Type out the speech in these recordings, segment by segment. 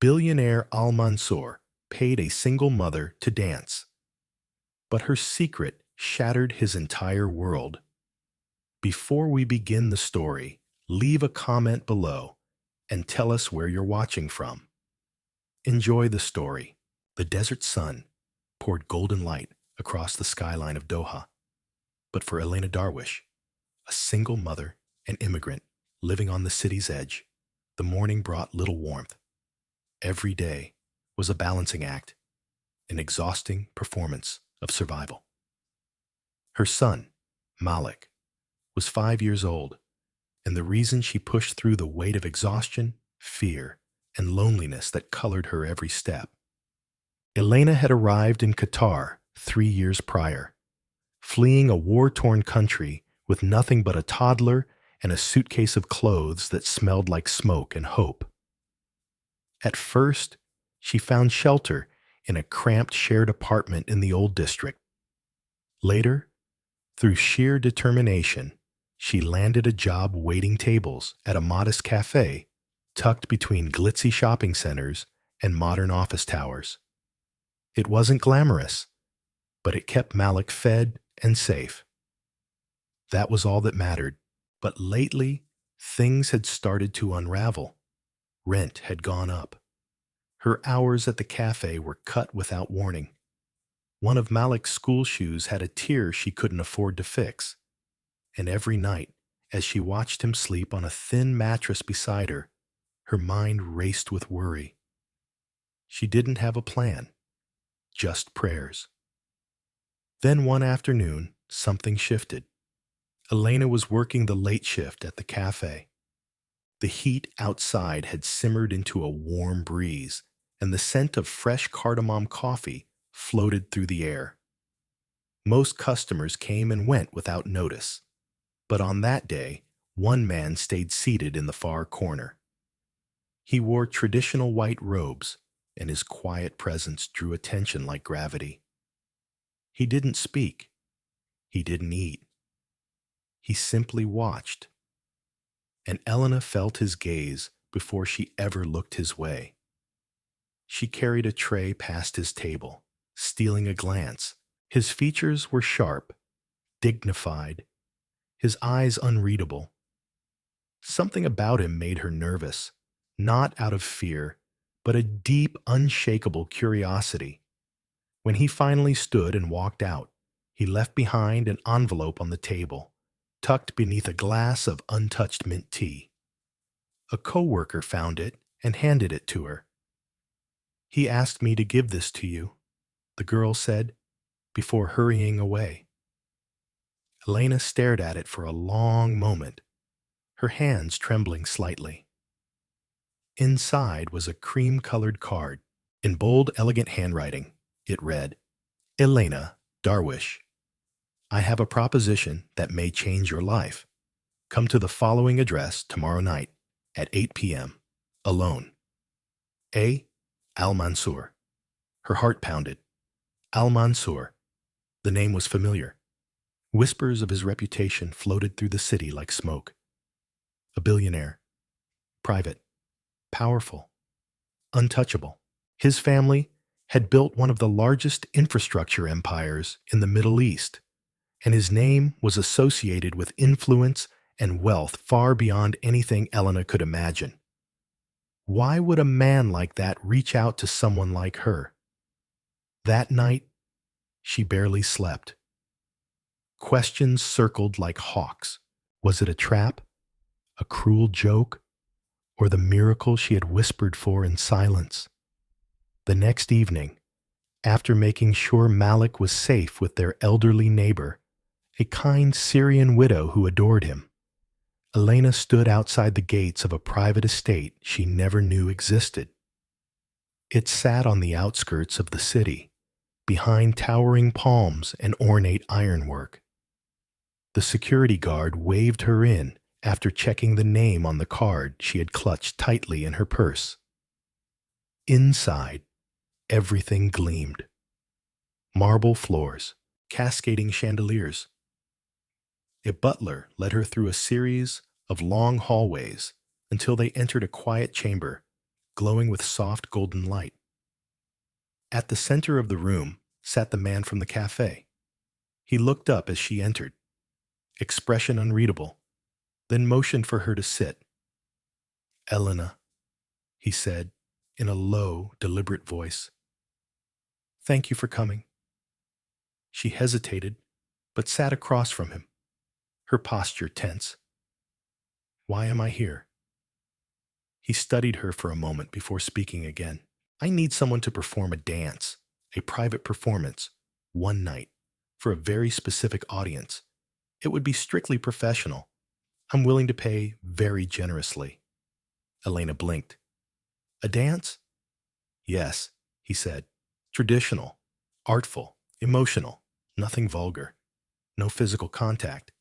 Billionaire Al-Mansoor paid a single mother to dance, but her secret shattered his entire world. Before we begin the story, leave a comment below and tell us where you're watching from. Enjoy the story. The desert sun poured golden light across the skyline of Doha. But for Elena Darwish, a single mother and immigrant living on the city's edge, the morning brought little warmth. Every day was a balancing act, an exhausting performance of survival. Her son, Malik, was 5 years old, and the reason she pushed through the weight of exhaustion, fear, and loneliness that colored her every step. Elena had arrived in Qatar 3 years prior, fleeing a war-torn country with nothing but a toddler and a suitcase of clothes that smelled like smoke and hope. At first, she found shelter in a cramped shared apartment in the old district. Later, through sheer determination, she landed a job waiting tables at a modest cafe tucked between glitzy shopping centers and modern office towers. It wasn't glamorous, but it kept Malik fed and safe. That was all that mattered. But lately, things had started to unravel. Rent had gone up. Her hours at the cafe were cut without warning. One of Malik's school shoes had a tear she couldn't afford to fix. And every night, as she watched him sleep on a thin mattress beside her, her mind raced with worry. She didn't have a plan, just prayers. Then one afternoon, something shifted. Elena was working the late shift at the cafe. The heat outside had simmered into a warm breeze, and the scent of fresh cardamom coffee floated through the air. Most customers came and went without notice, but on that day, one man stayed seated in the far corner. He wore traditional white robes, and his quiet presence drew attention like gravity. He didn't speak. He didn't eat. He simply watched. And Elena felt his gaze before she ever looked his way. She carried a tray past his table, stealing a glance. His features were sharp, dignified, his eyes unreadable. Something about him made her nervous, not out of fear, but a deep, unshakable curiosity. When he finally stood and walked out, he left behind an envelope on the table, tucked beneath a glass of untouched mint tea. A coworker found it and handed it to her. "He asked me to give this to you," the girl said, before hurrying away. Elena stared at it for a long moment, her hands trembling slightly. Inside was a cream-colored card. In bold, elegant handwriting, it read, "Elena Darwish, I have a proposition that may change your life. Come to the following address tomorrow night at 8 p.m. Alone. A. Al-Mansoor." Her heart pounded. Al-Mansoor. The name was familiar. Whispers of his reputation floated through the city like smoke. A billionaire. Private. Powerful. Untouchable. His family had built one of the largest infrastructure empires in the Middle East, and his name was associated with influence and wealth far beyond anything Elena could imagine. Why would a man like that reach out to someone like her? That night, she barely slept. Questions circled like hawks. Was it a trap, a cruel joke, or the miracle she had whispered for in silence? The next evening, after making sure Malik was safe with their elderly neighbor, a kind Syrian widow who adored him, Elena stood outside the gates of a private estate she never knew existed. It sat on the outskirts of the city, behind towering palms and ornate ironwork. The security guard waved her in after checking the name on the card she had clutched tightly in her purse. Inside, everything gleamed. Marble floors, cascading chandeliers. A butler led her through a series of long hallways until they entered a quiet chamber glowing with soft golden light. At the center of the room sat the man from the cafe. He looked up as she entered, expression unreadable, then motioned for her to sit. "Elena," he said, in a low, deliberate voice. "Thank you for coming." She hesitated, but sat across from him, her posture tense. "Why am I here?" He studied her for a moment before speaking again. "I need someone to perform a dance, a private performance, one night, for a very specific audience. It would be strictly professional. I'm willing to pay very generously." Elena blinked. "A dance?" "Yes," he said. "Traditional, artful, emotional, nothing vulgar, no physical contact.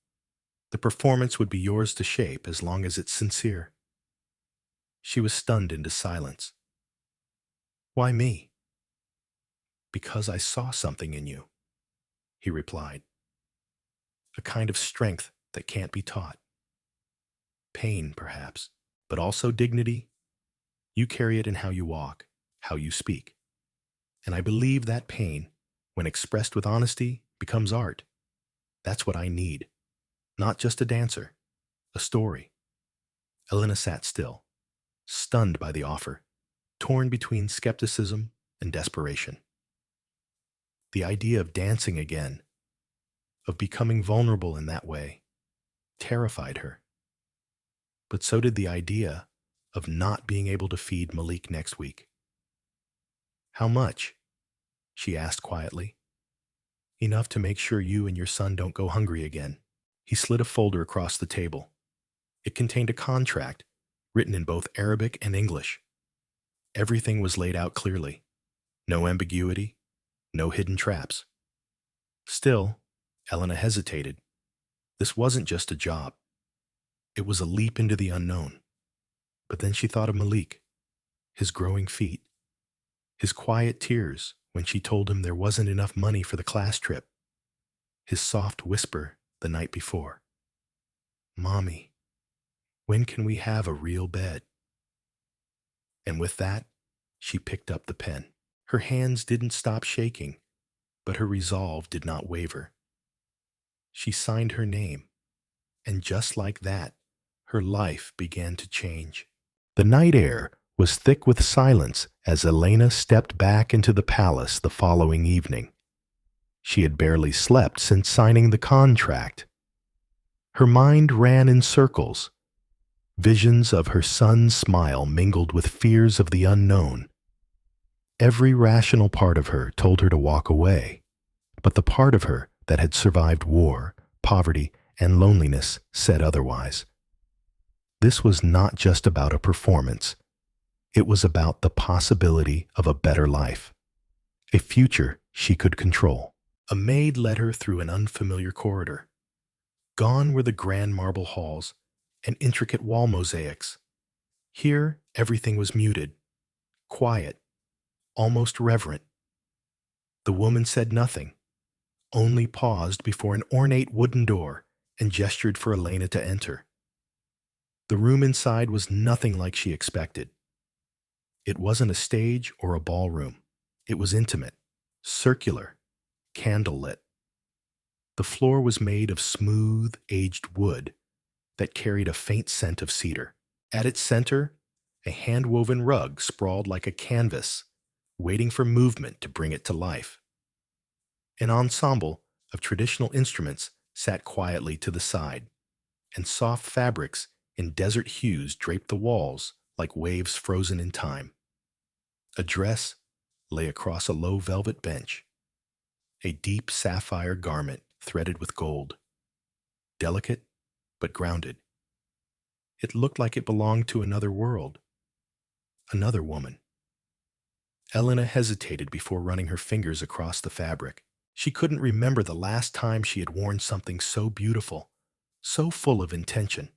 The performance would be yours to shape as long as it's sincere." She was stunned into silence. "Why me?" "Because I saw something in you," he replied. "A kind of strength that can't be taught. Pain, perhaps, but also dignity. You carry it in how you walk, how you speak. And I believe that pain, when expressed with honesty, becomes art. That's what I need. Not just a dancer, a story." Elena sat still, stunned by the offer, torn between skepticism and desperation. The idea of dancing again, of becoming vulnerable in that way, terrified her. But so did the idea of not being able to feed Malik next week. "How much?" she asked quietly. "Enough to make sure you and your son don't go hungry again." He slid a folder across the table. It contained a contract, written in both Arabic and English. Everything was laid out clearly. No ambiguity, no hidden traps. Still, Elena hesitated. This wasn't just a job. It was a leap into the unknown. But then she thought of Malik, his growing feet, his quiet tears when she told him there wasn't enough money for the class trip, his soft whisper the night before, "Mommy, when can we have a real bed?" And with that, she picked up the pen. Her hands didn't stop shaking, but her resolve did not waver. She signed her name, and just like that, her life began to change. The night air was thick with silence as Elena stepped back into the palace the following evening. She had barely slept since signing the contract. Her mind ran in circles. Visions of her son's smile mingled with fears of the unknown. Every rational part of her told her to walk away, but the part of her that had survived war, poverty, and loneliness said otherwise. This was not just about a performance. It was about the possibility of a better life, a future she could control. A maid led her through an unfamiliar corridor. Gone were the grand marble halls and intricate wall mosaics. Here, everything was muted, quiet, almost reverent. The woman said nothing, only paused before an ornate wooden door and gestured for Elena to enter. The room inside was nothing like she expected. It wasn't a stage or a ballroom. It was intimate, circular, candlelit. The floor was made of smooth, aged wood that carried a faint scent of cedar. At its center, a hand-woven rug sprawled like a canvas, waiting for movement to bring it to life. An ensemble of traditional instruments sat quietly to the side, and soft fabrics in desert hues draped the walls like waves frozen in time. A dress lay across a low velvet bench, a deep sapphire garment threaded with gold, delicate but grounded. It looked like it belonged to another world, another woman. Elena hesitated before running her fingers across the fabric. She couldn't remember the last time she had worn something so beautiful, so full of intention.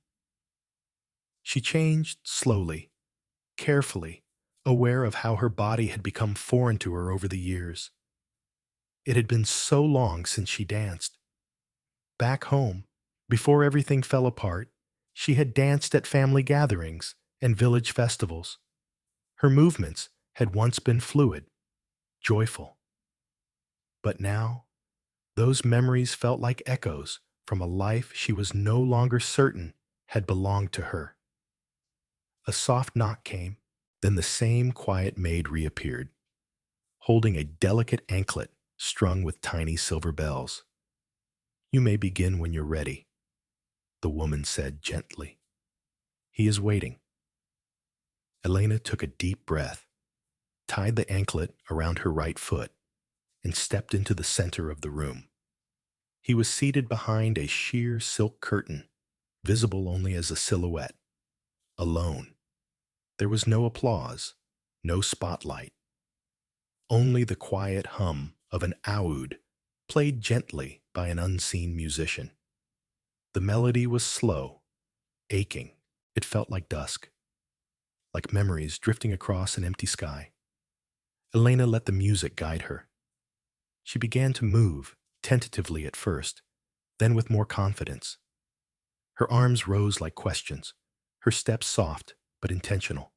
She changed slowly, carefully, aware of how her body had become foreign to her over the years. It had been so long since she danced. Back home, before everything fell apart, she had danced at family gatherings and village festivals. Her movements had once been fluid, joyful, but now those memories felt like echoes from a life she was no longer certain had belonged to her. A soft knock came, then the same quiet maid reappeared, holding a delicate anklet strung with tiny silver bells. "You may begin when you're ready," the woman said gently. "He is waiting." Elena took a deep breath, tied the anklet around her right foot, and stepped into the center of the room. He was seated behind a sheer silk curtain, visible only as a silhouette, alone. There was no applause, no spotlight, only the quiet hum of an oud played gently by an unseen musician. The melody was slow, aching. It felt like dusk, like memories drifting across an empty sky. Elena let the music guide her. She began to move, tentatively at first, then with more confidence. Her arms rose like questions, her steps soft but intentional.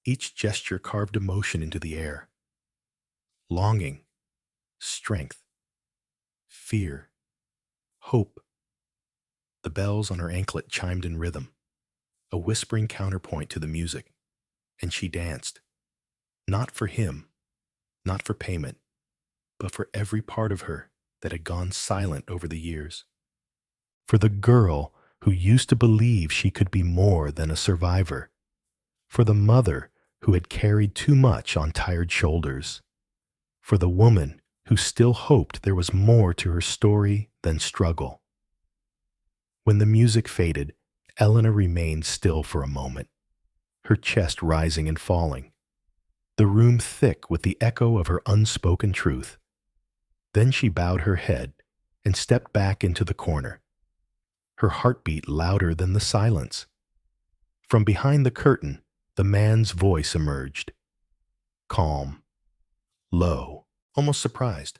Each gesture carved emotion into the air. Longing, strength, fear, hope. The bells on her anklet chimed in rhythm, a whispering counterpoint to the music, and she danced. Not for him, not for payment, but for every part of her that had gone silent over the years. For the girl who used to believe she could be more than a survivor. For the mother who had carried too much on tired shoulders. For the woman who still hoped there was more to her story than struggle. When the music faded, Elena remained still for a moment, her chest rising and falling, the room thick with the echo of her unspoken truth. Then she bowed her head and stepped back into the corner, her heartbeat louder than the silence. From behind the curtain, the man's voice emerged, calm, low, almost surprised.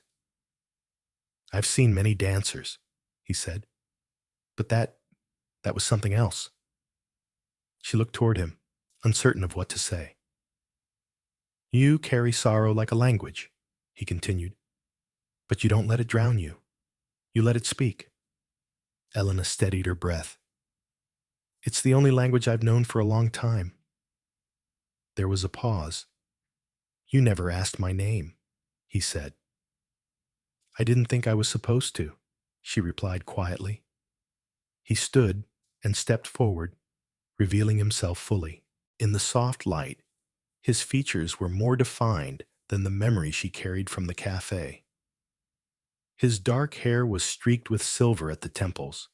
"I've seen many dancers," he said, "but that was something else." She looked toward him, uncertain of what to say. "You carry sorrow like a language," he continued, "but you don't let it drown you. You let it speak." Elena steadied her breath. "It's the only language I've known for a long time." There was a pause. "You never asked my name," he said. "I didn't think I was supposed to," she replied quietly. He stood and stepped forward, revealing himself fully. In the soft light, his features were more defined than the memory she carried from the cafe. His dark hair was streaked with silver at the temples,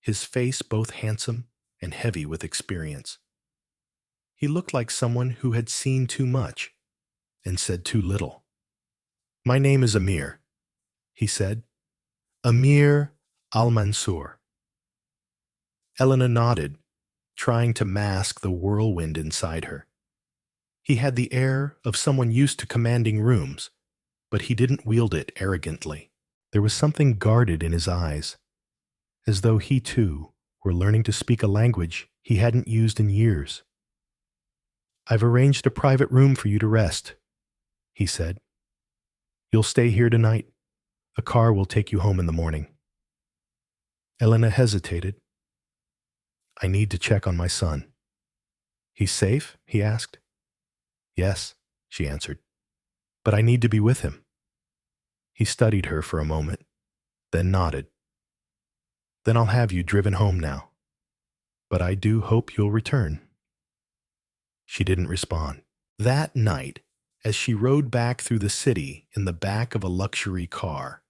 his face both handsome and heavy with experience. He looked like someone who had seen too much and said too little. "My name is Amir," he said. "Amir Al-Mansoor." Elena nodded, trying to mask the whirlwind inside her. He had the air of someone used to commanding rooms, but he didn't wield it arrogantly. There was something guarded in his eyes, as though he too were learning to speak a language he hadn't used in years. "I've arranged a private room for you to rest," he said. "You'll stay here tonight. A car will take you home in the morning." Elena hesitated. "I need to check on my son." "He's safe?" he asked. "Yes," she answered, "but I need to be with him." He studied her for a moment, then nodded. "Then I'll have you driven home now. But I do hope you'll return." She didn't respond. That night, as she rode back through the city in the back of a luxury car,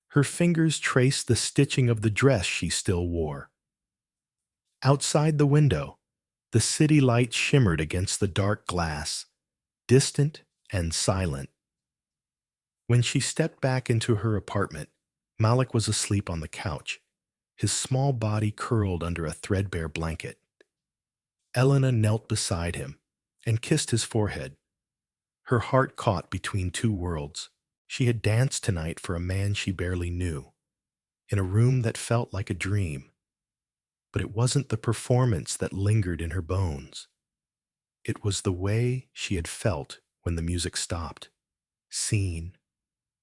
her fingers traced the stitching of the dress she still wore. Outside the window, the city light shimmered against the dark glass, distant and silent. When she stepped back into her apartment, Malik was asleep on the couch, his small body curled under a threadbare blanket. Elena knelt beside him and kissed his forehead. Her heart caught between two worlds. She had danced tonight for a man she barely knew, in a room that felt like a dream. But it wasn't the performance that lingered in her bones. It was the way she had felt when the music stopped. Seen,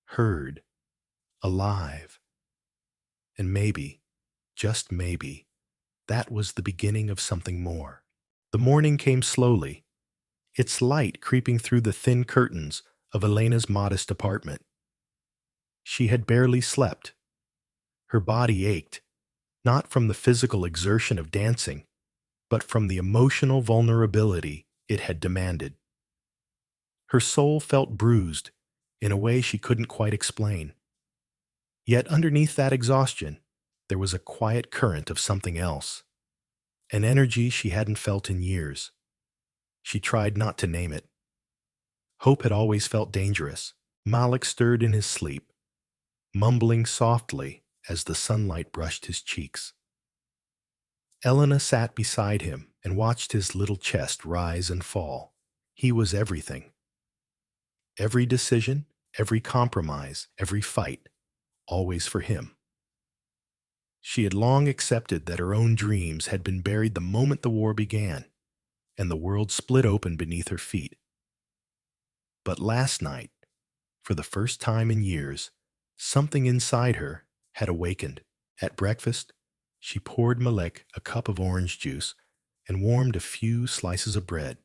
heard, alive. And maybe, just maybe, that was the beginning of something more. The morning came slowly, its light creeping through the thin curtains of Elena's modest apartment. She had barely slept. Her body ached, not from the physical exertion of dancing, but from the emotional vulnerability it had demanded. Her soul felt bruised in a way she couldn't quite explain. Yet underneath that exhaustion, there was a quiet current of something else, an energy she hadn't felt in years. She tried not to name it. Hope had always felt dangerous. Malik stirred in his sleep, mumbling softly as the sunlight brushed his cheeks. Elena sat beside him and watched his little chest rise and fall. He was everything. Every decision, every compromise, every fight, always for him. She had long accepted that her own dreams had been buried the moment the war began, and the world split open beneath her feet. But last night, for the first time in years, something inside her had awakened. At breakfast, she poured Malik a cup of orange juice and warmed a few slices of bread.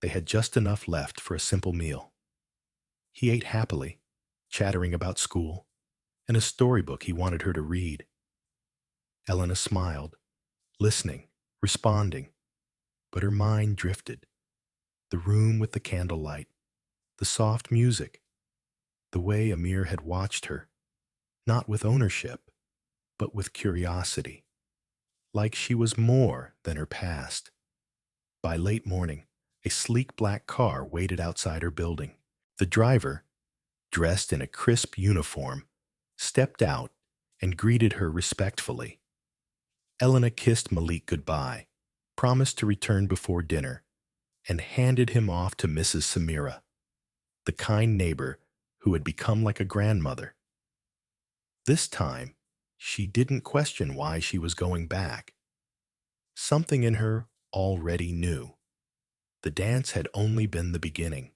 They had just enough left for a simple meal. He ate happily, chattering about school and a storybook he wanted her to read. Elena smiled, listening, responding, but her mind drifted. The room with the candlelight, the soft music, the way Amir had watched her, not with ownership, but with curiosity, like she was more than her past. By late morning, a sleek black car waited outside her building. The driver, dressed in a crisp uniform, stepped out and greeted her respectfully. Elena kissed Malik goodbye, promised to return before dinner, and handed him off to Mrs. Samira, the kind neighbor who had become like a grandmother. This time, she didn't question why she was going back. Something in her already knew. The dance had only been the beginning.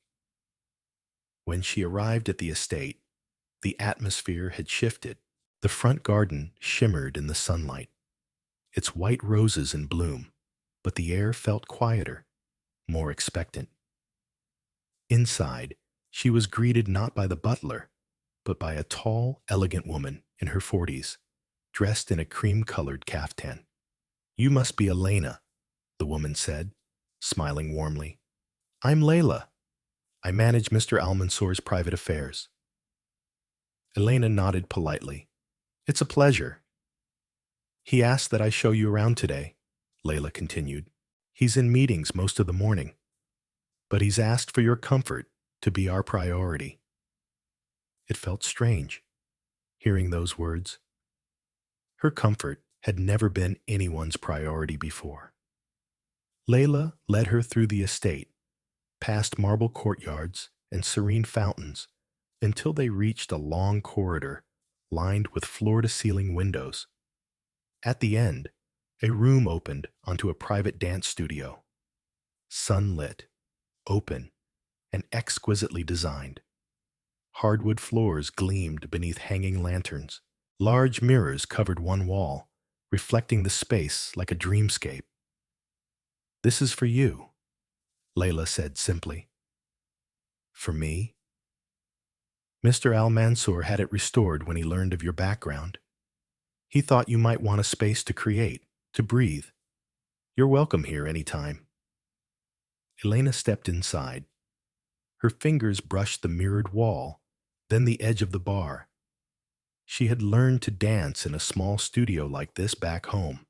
When she arrived at the estate, the atmosphere had shifted. The front garden shimmered in the sunlight, its white roses in bloom, but the air felt quieter, more expectant. Inside, she was greeted not by the butler, but by a tall, elegant woman in her 40s, dressed in a cream-colored caftan. "You must be Elena," the woman said, smiling warmly. "I'm Layla. I manage Mr. Al-Mansoor's private affairs." Elena nodded politely. "It's a pleasure." "He asked that I show you around today," Layla continued. "He's in meetings most of the morning, but he's asked for your comfort to be our priority." It felt strange, hearing those words. Her comfort had never been anyone's priority before. Layla led her through the estate, past marble courtyards and serene fountains, until they reached a long corridor lined with floor-to-ceiling windows. At the end, a room opened onto a private dance studio. Sunlit, open, and exquisitely designed. Hardwood floors gleamed beneath hanging lanterns. Large mirrors covered one wall, reflecting the space like a dreamscape. "This is for you," Layla said simply. "For me?" "Mr. Al-Mansoor had it restored when he learned of your background. He thought you might want a space to create, to breathe. You're welcome here anytime." Elena stepped inside. Her fingers brushed the mirrored wall, then the edge of the bar. She had learned to dance in a small studio like this back home,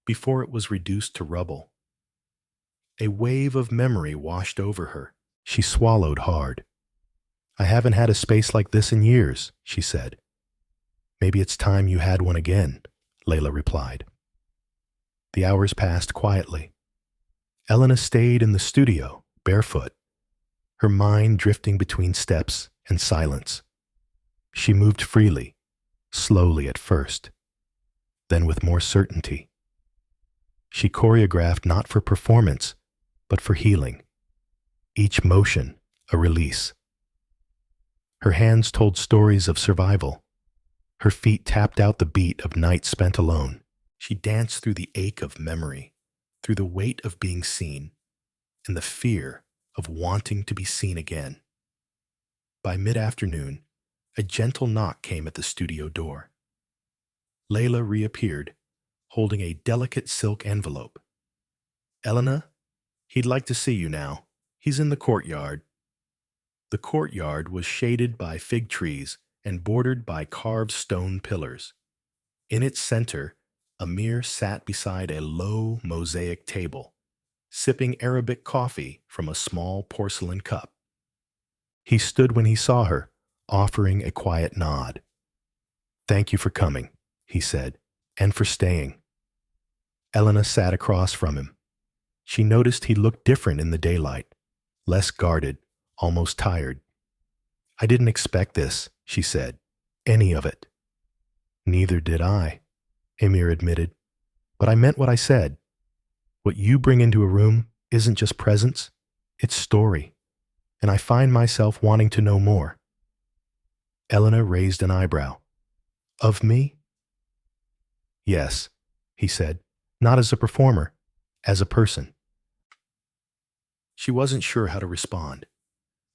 before it was reduced to rubble. A wave of memory washed over her. She swallowed hard. "I haven't had a space like this in years," she said. "Maybe it's time you had one again," Layla replied. The hours passed quietly. Elena stayed in the studio, barefoot, her mind drifting between steps and silence. She moved freely, slowly at first, then with more certainty. She choreographed not for performance, but for healing. Each motion, a release. Her hands told stories of survival. Her feet tapped out the beat of nights spent alone. She danced through the ache of memory, through the weight of being seen, and the fear of wanting to be seen again. By mid-afternoon, a gentle knock came at the studio door. Layla reappeared, holding a delicate silk envelope. "Elena, he'd like to see you now. He's in the courtyard." The courtyard was shaded by fig trees and bordered by carved stone pillars. In its center, Amir sat beside a low mosaic table, sipping Arabic coffee from a small porcelain cup. He stood when he saw her, offering a quiet nod. "Thank you for coming," he said, "and for staying." Elena sat across from him. She noticed he looked different in the daylight, less guarded, almost tired. "I didn't expect this," she said. "Any of it." "Neither did I," Amir admitted. "But I meant what I said. What you bring into a room isn't just presence, it's story. And I find myself wanting to know more." Elena raised an eyebrow. "Of me?" "Yes," he said, "not as a performer, as a person." She wasn't sure how to respond.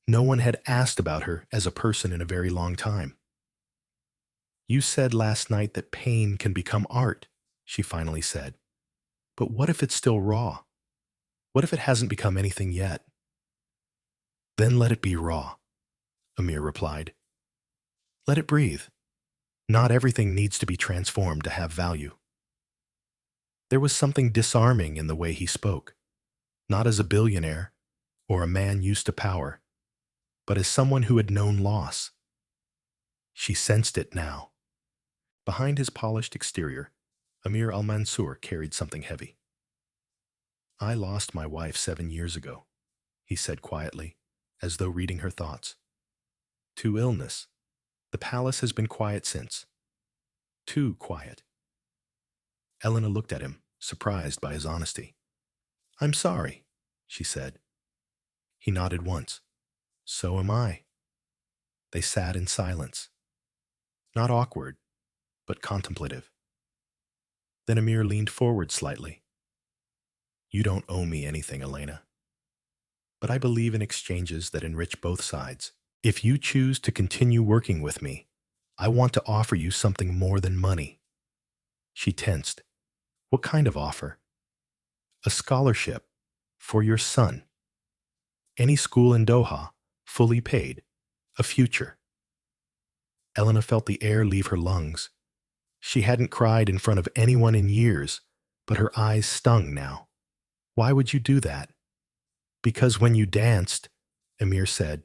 No one had asked about her as a person in a very long time. "You said last night that pain can become art," she finally said. "But what if it's still raw? What if it hasn't become anything yet?" "Then let it be raw," Amir replied. "Let it breathe. Not everything needs to be transformed to have value." There was something disarming in the way he spoke, not as a billionaire or a man used to power, but as someone who had known loss. She sensed it now. Behind his polished exterior, Amir Al-Mansoor carried something heavy. "I lost my wife 7 years ago," he said quietly, as though reading her thoughts. "To illness. The palace has been quiet since. Too quiet." Elena looked at him, surprised by his honesty. "I'm sorry," she said. He nodded once. "So am I." They sat in silence. Not awkward, but contemplative. Then Amir leaned forward slightly. "You don't owe me anything, Elena. But I believe in exchanges that enrich both sides. If you choose to continue working with me, I want to offer you something more than money." She tensed. "What kind of offer?" "A scholarship for your son. Any school in Doha, fully paid. A future." Elena felt the air leave her lungs. She hadn't cried in front of anyone in years, but her eyes stung now. "Why would you do that?" "Because when you danced," Amir said,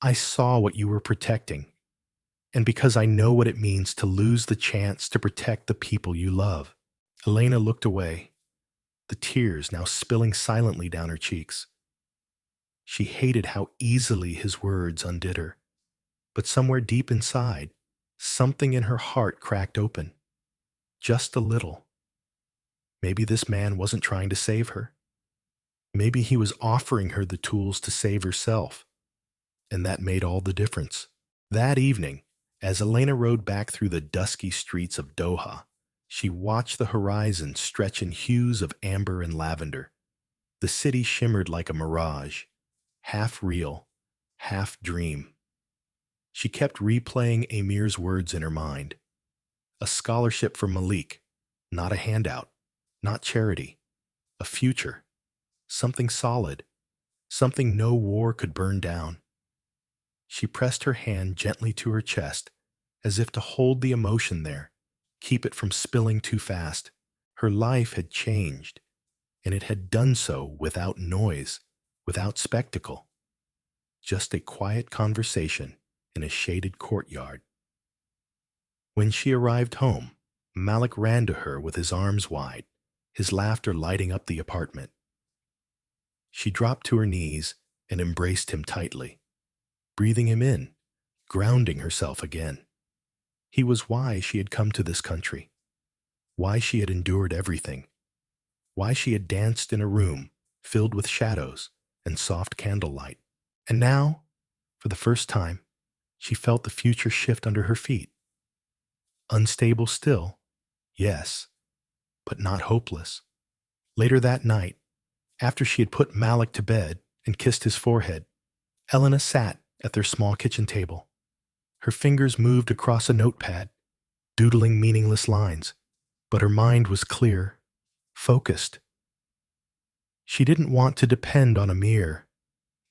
"I saw what you were protecting. And because I know what it means to lose the chance to protect the people you love." Elena looked away, the tears now spilling silently down her cheeks. She hated how easily his words undid her. But somewhere deep inside, something in her heart cracked open. Just a little. Maybe this man wasn't trying to save her. Maybe he was offering her the tools to save herself. And that made all the difference. That evening, as Elena rode back through the dusky streets of Doha, she watched the horizon stretch in hues of amber and lavender. The city shimmered like a mirage, half real, half dream. She kept replaying Amir's words in her mind. A scholarship for Malik, not a handout, not charity, a future, something solid, something no war could burn down. She pressed her hand gently to her chest, as if to hold the emotion there, keep it from spilling too fast. Her life had changed, and it had done so without noise, without spectacle. Just a quiet conversation in a shaded courtyard. When she arrived home, Malik ran to her with his arms wide, his laughter lighting up the apartment. She dropped to her knees and embraced him tightly, breathing him in, grounding herself again. He was why she had come to this country, why she had endured everything, why she had danced in a room filled with shadows and soft candlelight. And now, for the first time, she felt the future shift under her feet. Unstable still, yes, but not hopeless. Later that night, after she had put Malik to bed and kissed his forehead, Elena sat at their small kitchen table. Her fingers moved across a notepad, doodling meaningless lines, but her mind was clear, focused. She didn't want to depend on Amir,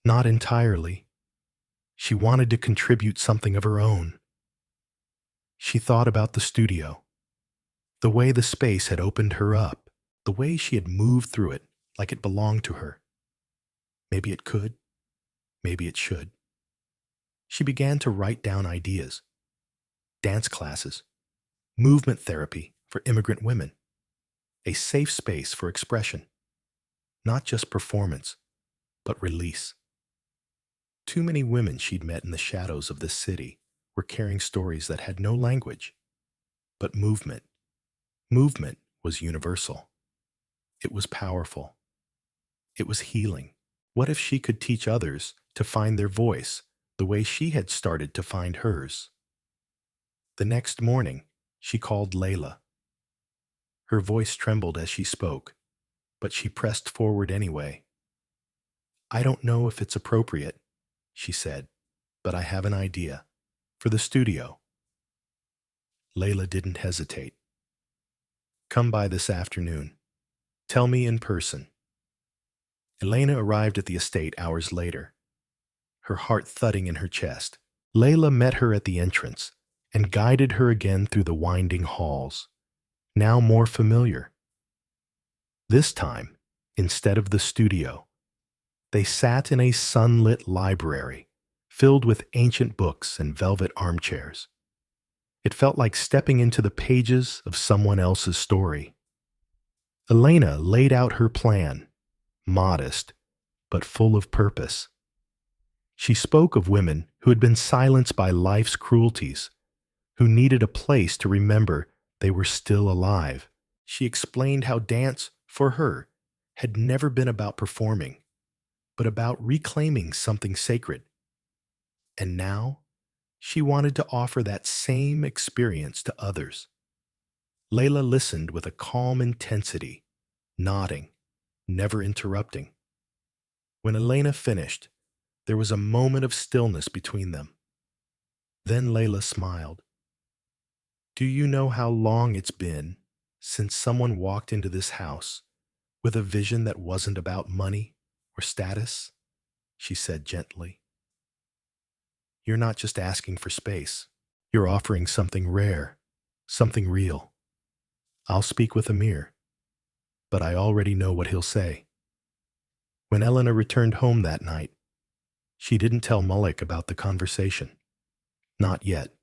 not entirely. She wanted to contribute something of her own. She thought about the studio, the way the space had opened her up, the way she had moved through it like it belonged to her. Maybe it could, maybe it should. She began to write down ideas: dance classes, movement therapy for immigrant women, a safe space for expression, not just performance, but release. Too many women she'd met in the shadows of this city were carrying stories that had no language, but movement. Movement was universal. It was powerful. It was healing. What if she could teach others to find their voice the way she had started to find hers? The next morning, she called Layla. Her voice trembled as she spoke, but she pressed forward anyway. "I don't know if it's appropriate," she said, "but I have an idea. For the studio." Layla didn't hesitate. "Come by this afternoon. Tell me in person." Elena arrived at the estate hours later, her heart thudding in her chest. Layla met her at the entrance and guided her again through the winding halls, now more familiar. This time, instead of the studio, they sat in a sunlit library filled with ancient books and velvet armchairs. It felt like stepping into the pages of someone else's story. Elena laid out her plan, modest, but full of purpose. She spoke of women who had been silenced by life's cruelties, who needed a place to remember they were still alive. She explained how dance, for her, had never been about performing, but about reclaiming something sacred. And now, she wanted to offer that same experience to others. Layla listened with a calm intensity, nodding, never interrupting. When Elena finished, there was a moment of stillness between them. Then Layla smiled. "Do you know how long it's been since someone walked into this house with a vision that wasn't about money or status?" she said gently. "You're not just asking for space. You're offering something rare, something real. I'll speak with Amir, but I already know what he'll say." When Elena returned home that night, she didn't tell Malik about the conversation. Not yet.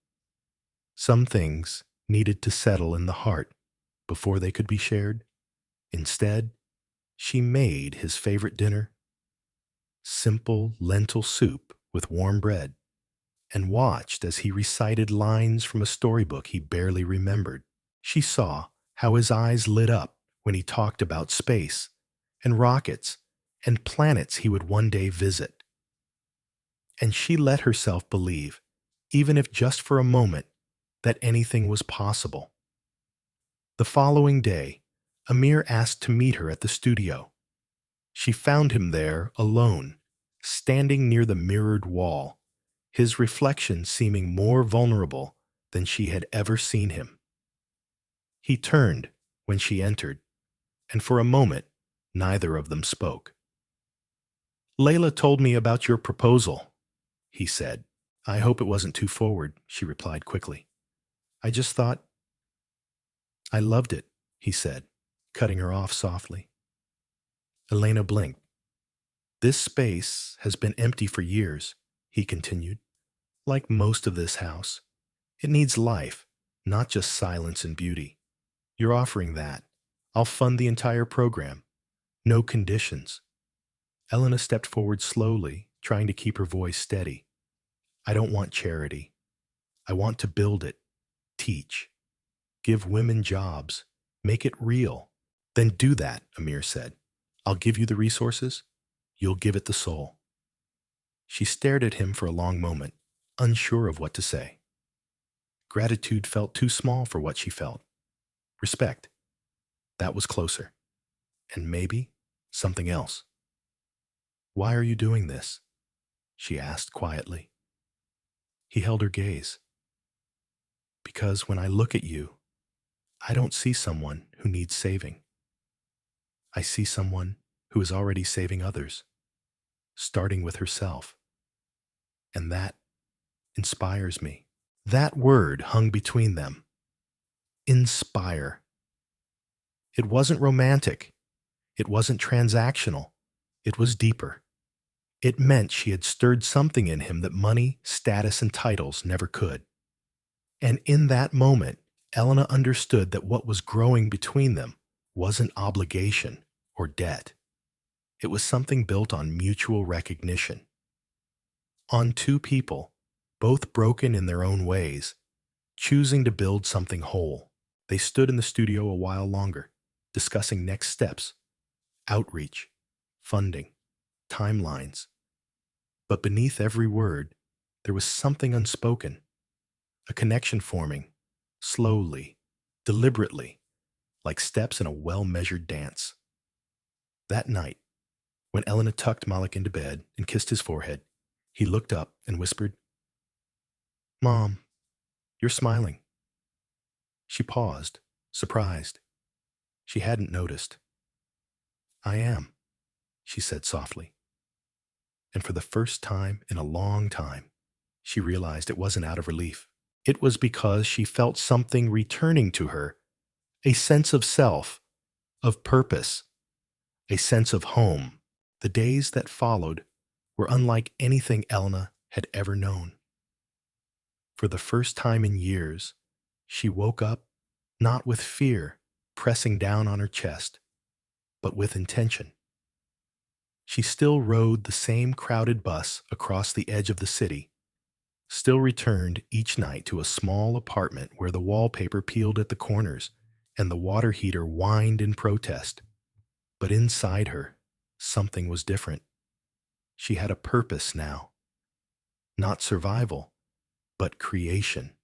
Some things needed to settle in the heart before they could be shared. Instead, she made his favorite dinner, simple lentil soup with warm bread, and watched as he recited lines from a storybook he barely remembered. She saw how his eyes lit up when he talked about space and rockets and planets he would one day visit. And she let herself believe, even if just for a moment, that anything was possible. The following day, Amir asked to meet her at the studio. She found him there alone, standing near the mirrored wall, his reflection seeming more vulnerable than she had ever seen him. He turned when she entered, and for a moment, neither of them spoke. "Layla told me about your proposal," he said. "I hope it wasn't too forward," she replied quickly. "I just thought—" "I loved it," he said, cutting her off softly. Elena blinked. "This space has been empty for years," he continued. "Like most of this house, it needs life, not just silence and beauty. You're offering that. I'll fund the entire program. No conditions." Elena stepped forward slowly, trying to keep her voice steady. "I don't want charity. I want to build it, teach, give women jobs, make it real." "Then do that," Amir said. I'll give you the resources. You'll give it the soul. She stared at him for a long moment, unsure of what to say. Gratitude felt too small for what she felt. Respect, that was closer. And maybe something else. Why are you doing this? She asked quietly. He held her gaze. Because when I look at you, I don't see someone who needs saving. I see someone who is already saving others, starting with herself. And that inspires me. That word hung between them. Inspire. It wasn't romantic. It wasn't transactional. It was deeper. It meant she had stirred something in him that money, status, and titles never could. And in that moment, Elena understood that what was growing between them wasn't obligation or debt. It was something built on mutual recognition. On two people, both broken in their own ways, choosing to build something whole. They stood in the studio a while longer, discussing next steps, outreach, funding, timelines. But beneath every word, there was something unspoken, a connection forming, slowly, deliberately, like steps in a well-measured dance. That night, when Elena tucked Malik into bed and kissed his forehead, he looked up and whispered, "Mom, you're smiling." She paused, surprised. She hadn't noticed. "I am," she said softly. And for the first time in a long time, she realized it wasn't out of relief. It was because she felt something returning to her, a sense of self, of purpose, a sense of home. The days that followed were unlike anything Elena had ever known. For the first time in years, she woke up not with fear pressing down on her chest, but with intention. She still rode the same crowded bus across the edge of the city, still returned each night to a small apartment where the wallpaper peeled at the corners and the water heater whined in protest. But inside her, something was different. She had a purpose now. Not survival, but creation.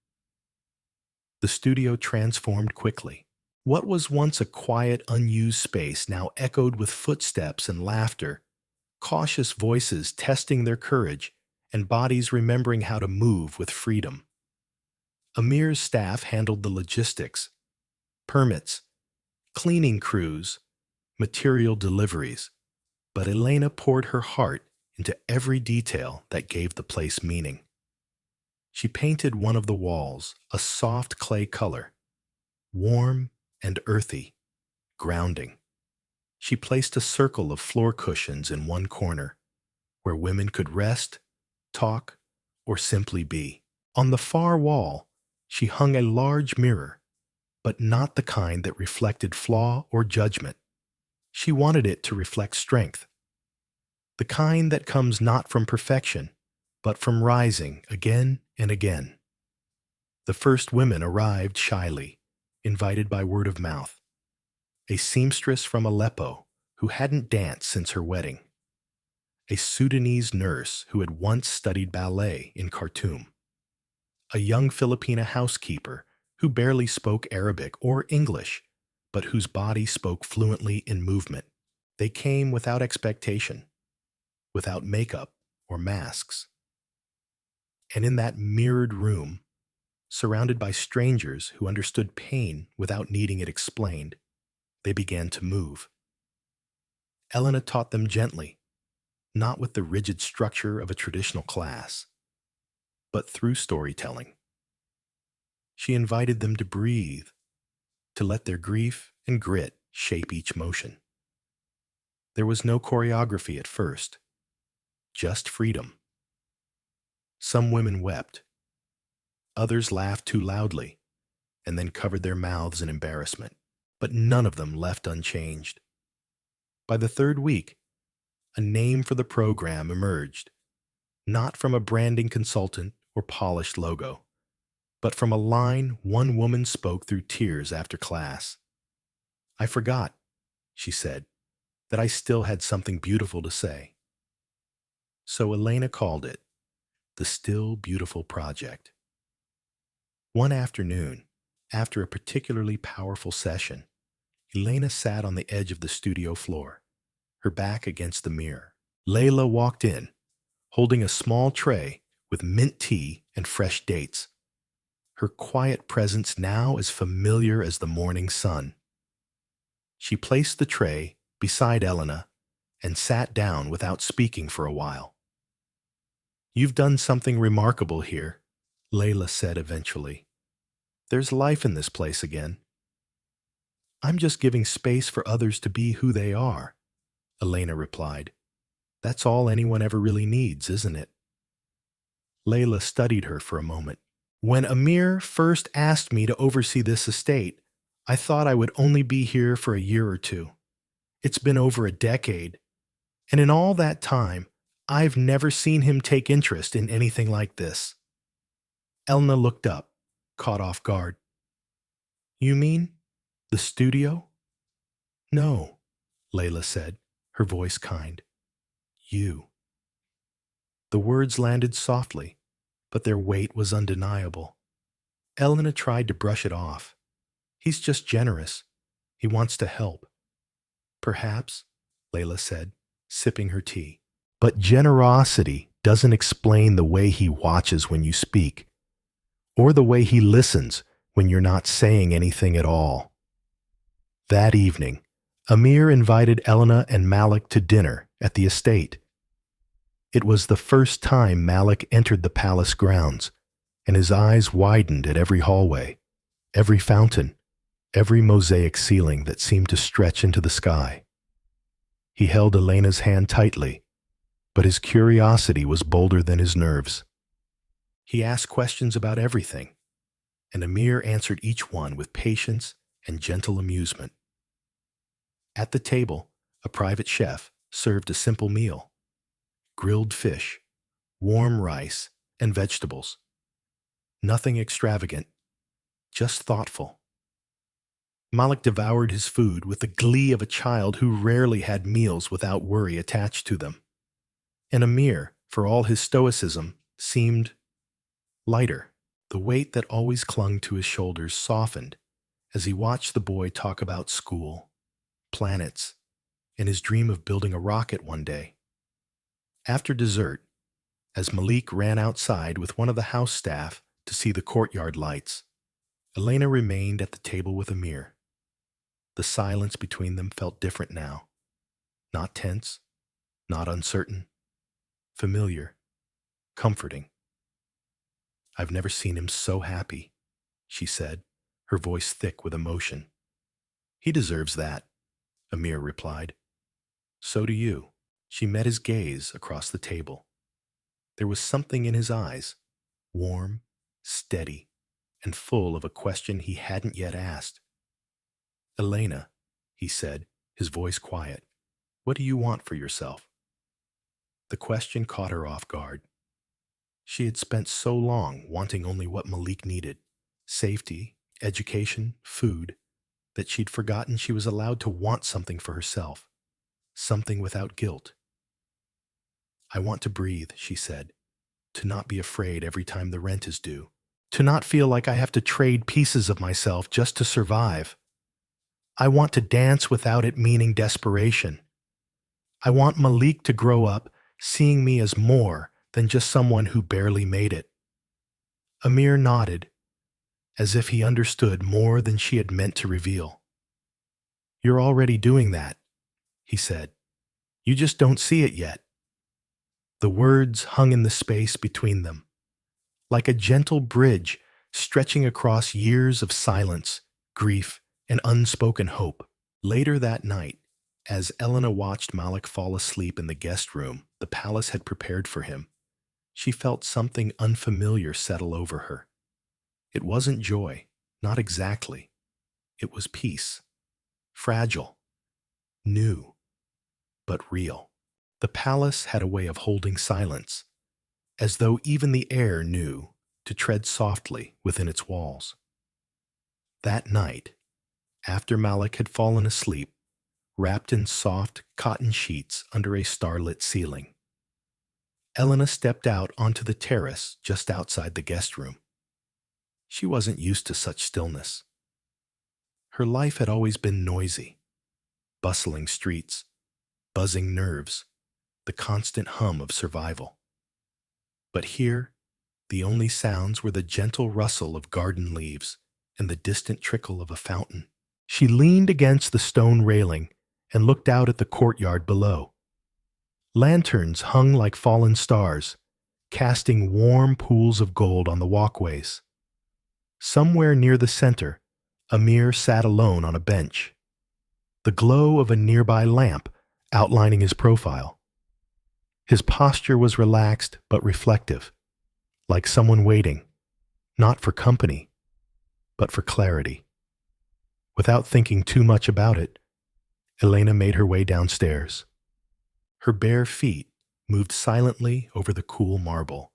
The studio transformed quickly. What was once a quiet, unused space now echoed with footsteps and laughter, cautious voices testing their courage, and bodies remembering how to move with freedom. Amir's staff handled the logistics, permits, cleaning crews, material deliveries, but Elena poured her heart into every detail that gave the place meaning. She painted one of the walls a soft clay color, warm and earthy, grounding. She placed a circle of floor cushions in one corner, where women could rest, talk, or simply be. On the far wall, she hung a large mirror, but not the kind that reflected flaw or judgment. She wanted it to reflect strength, the kind that comes not from perfection, but from rising again and again. The first women arrived shyly, invited by word of mouth. A seamstress from Aleppo who hadn't danced since her wedding. A Sudanese nurse who had once studied ballet in Khartoum. A young Filipina housekeeper who barely spoke Arabic or English, but whose body spoke fluently in movement. They came without expectation, without makeup or masks. And in that mirrored room, surrounded by strangers who understood pain without needing it explained, they began to move. Elena taught them gently, not with the rigid structure of a traditional class, but through storytelling. She invited them to breathe, to let their grief and grit shape each motion. There was no choreography at first, just freedom. Some women wept. Others laughed too loudly and then covered their mouths in embarrassment, but none of them left unchanged. By the third week, a name for the program emerged, not from a branding consultant or polished logo, but from a line one woman spoke through tears after class. "I forgot," she said. that I still had something beautiful to say. So Elena called it the Still Beautiful Project. One afternoon, after a particularly powerful session, Elena sat on the edge of the studio floor, her back against the mirror. Layla walked in, holding a small tray with mint tea and fresh dates, her quiet presence now as familiar as the morning sun. She placed the tray beside Elena and sat down without speaking for a while. "You've done something remarkable here," Layla said eventually. "There's life in this place again." "I'm just giving space for others to be who they are," Elena replied. "That's all anyone ever really needs, isn't it?" Layla studied her for a moment. "When Amir first asked me to oversee this estate, I thought I would only be here for a year or two. It's been over a decade, and in all that time, I've never seen him take interest in anything like this." Elna looked up, caught off guard. "You mean the studio?" "No," Layla said, her voice kind. "You." The words landed softly, but their weight was undeniable. Elena tried to brush it off. "He's just generous. He wants to help." "Perhaps," Layla said, sipping her tea. "But generosity doesn't explain the way he watches when you speak, or the way he listens when you're not saying anything at all." That evening, Amir invited Elena and Malik to dinner at the estate. It was the first time Malik entered the palace grounds, and his eyes widened at every hallway, every fountain, every mosaic ceiling that seemed to stretch into the sky. He held Elena's hand tightly, but his curiosity was bolder than his nerves. He asked questions about everything, and Amir answered each one with patience and gentle amusement. At the table, a private chef served a simple meal: grilled fish, warm rice, and vegetables. Nothing extravagant, just thoughtful. Malik devoured his food with the glee of a child who rarely had meals without worry attached to them. And Amir, for all his stoicism, seemed lighter. The weight that always clung to his shoulders softened as he watched the boy talk about school, planets, and his dream of building a rocket one day. After dessert, as Malik ran outside with one of the house staff to see the courtyard lights, Elena remained at the table with Amir. The silence between them felt different now. Not tense, not uncertain. Familiar, comforting. "I've never seen him so happy," she said, her voice thick with emotion. "He deserves that," Amir replied. "So do you." She met his gaze across the table. There was something in his eyes, warm, steady, and full of a question he hadn't yet asked. "Elena," he said, his voice quiet, "what do you want for yourself?" The question caught her off guard. She had spent so long wanting only what Malik needed: safety, education, food, that she'd forgotten she was allowed to want something for herself, something without guilt. "I want to breathe," she said, "to not be afraid every time the rent is due, to not feel like I have to trade pieces of myself just to survive. I want to dance without it meaning desperation. I want Malik to grow up seeing me as more than just someone who barely made it." Amir nodded, as if he understood more than she had meant to reveal. "You're already doing that," he said. "You just don't see it yet." The words hung in the space between them, like a gentle bridge stretching across years of silence, grief, and unspoken hope. Later that night, as Elena watched Malik fall asleep in the guest room the palace had prepared for him, she felt something unfamiliar settle over her. It wasn't joy, not exactly. It was peace. Fragile, new, but real. The palace had a way of holding silence, as though even the air knew to tread softly within its walls. That night, after Malik had fallen asleep, wrapped in soft cotton sheets under a starlit ceiling. Elena stepped out onto the terrace just outside the guest room. She wasn't used to such stillness. Her life had always been noisy, bustling streets, buzzing nerves, the constant hum of survival. But here, the only sounds were the gentle rustle of garden leaves and the distant trickle of a fountain. She leaned against the stone railing and looked out at the courtyard below. Lanterns hung like fallen stars, casting warm pools of gold on the walkways. Somewhere near the center, Amir sat alone on a bench, the glow of a nearby lamp outlining his profile. His posture was relaxed but reflective, like someone waiting, not for company, but for clarity. Without thinking too much about it, Elena made her way downstairs. Her bare feet moved silently over the cool marble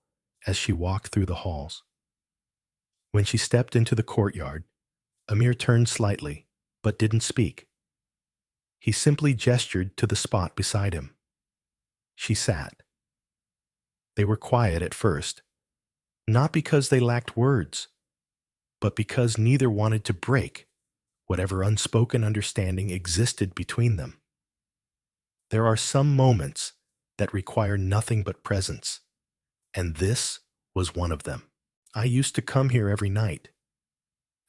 as she walked through the halls. When she stepped into the courtyard, Amir turned slightly, but didn't speak. He simply gestured to the spot beside him. She sat. They were quiet at first, not because they lacked words, but because neither wanted to break whatever unspoken understanding existed between them. There are some moments that require nothing but presence, and this was one of them. "I used to come here every night,"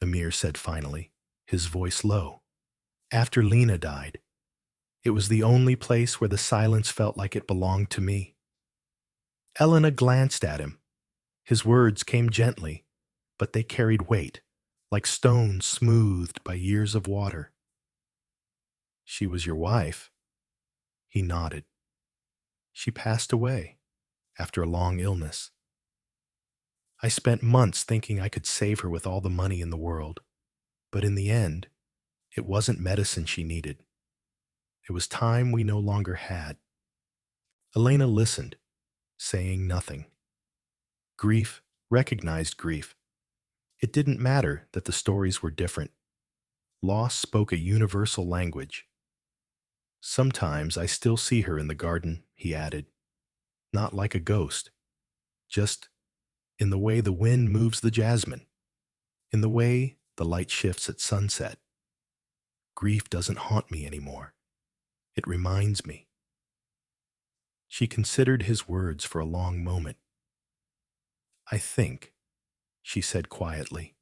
Amir said finally, his voice low. "After Lena died, it was the only place where the silence felt like it belonged to me." Elena glanced at him. His words came gently, but they carried weight, like stones smoothed by years of water. "She was your wife?" He nodded. "She passed away after a long illness. I spent months thinking I could save her with all the money in the world, but in the end, it wasn't medicine she needed. It was time we no longer had." Elena listened, saying nothing. Grief recognized grief. It didn't matter that the stories were different. Loss spoke a universal language. "Sometimes I still see her in the garden," he added. "Not like a ghost, just in the way the wind moves the jasmine, in the way the light shifts at sunset. Grief doesn't haunt me anymore. It reminds me." She considered his words for a long moment. "I think," she said quietly,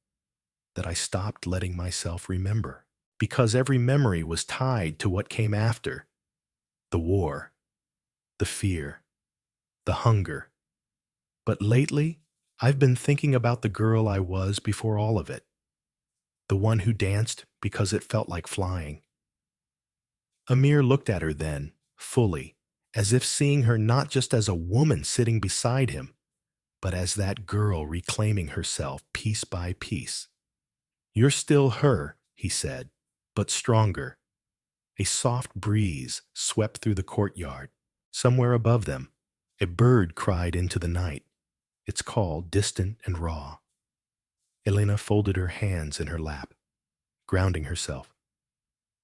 "that I stopped letting myself remember, because every memory was tied to what came after. The war, the fear, the hunger. But lately, I've been thinking about the girl I was before all of it, the one who danced because it felt like flying." Amir looked at her then, fully, as if seeing her not just as a woman sitting beside him, but as that girl reclaiming herself piece by piece. "You're still her," he said, "but stronger." A soft breeze swept through the courtyard. Somewhere above them, a bird cried into the night, its call distant and raw. Elena folded her hands in her lap, grounding herself.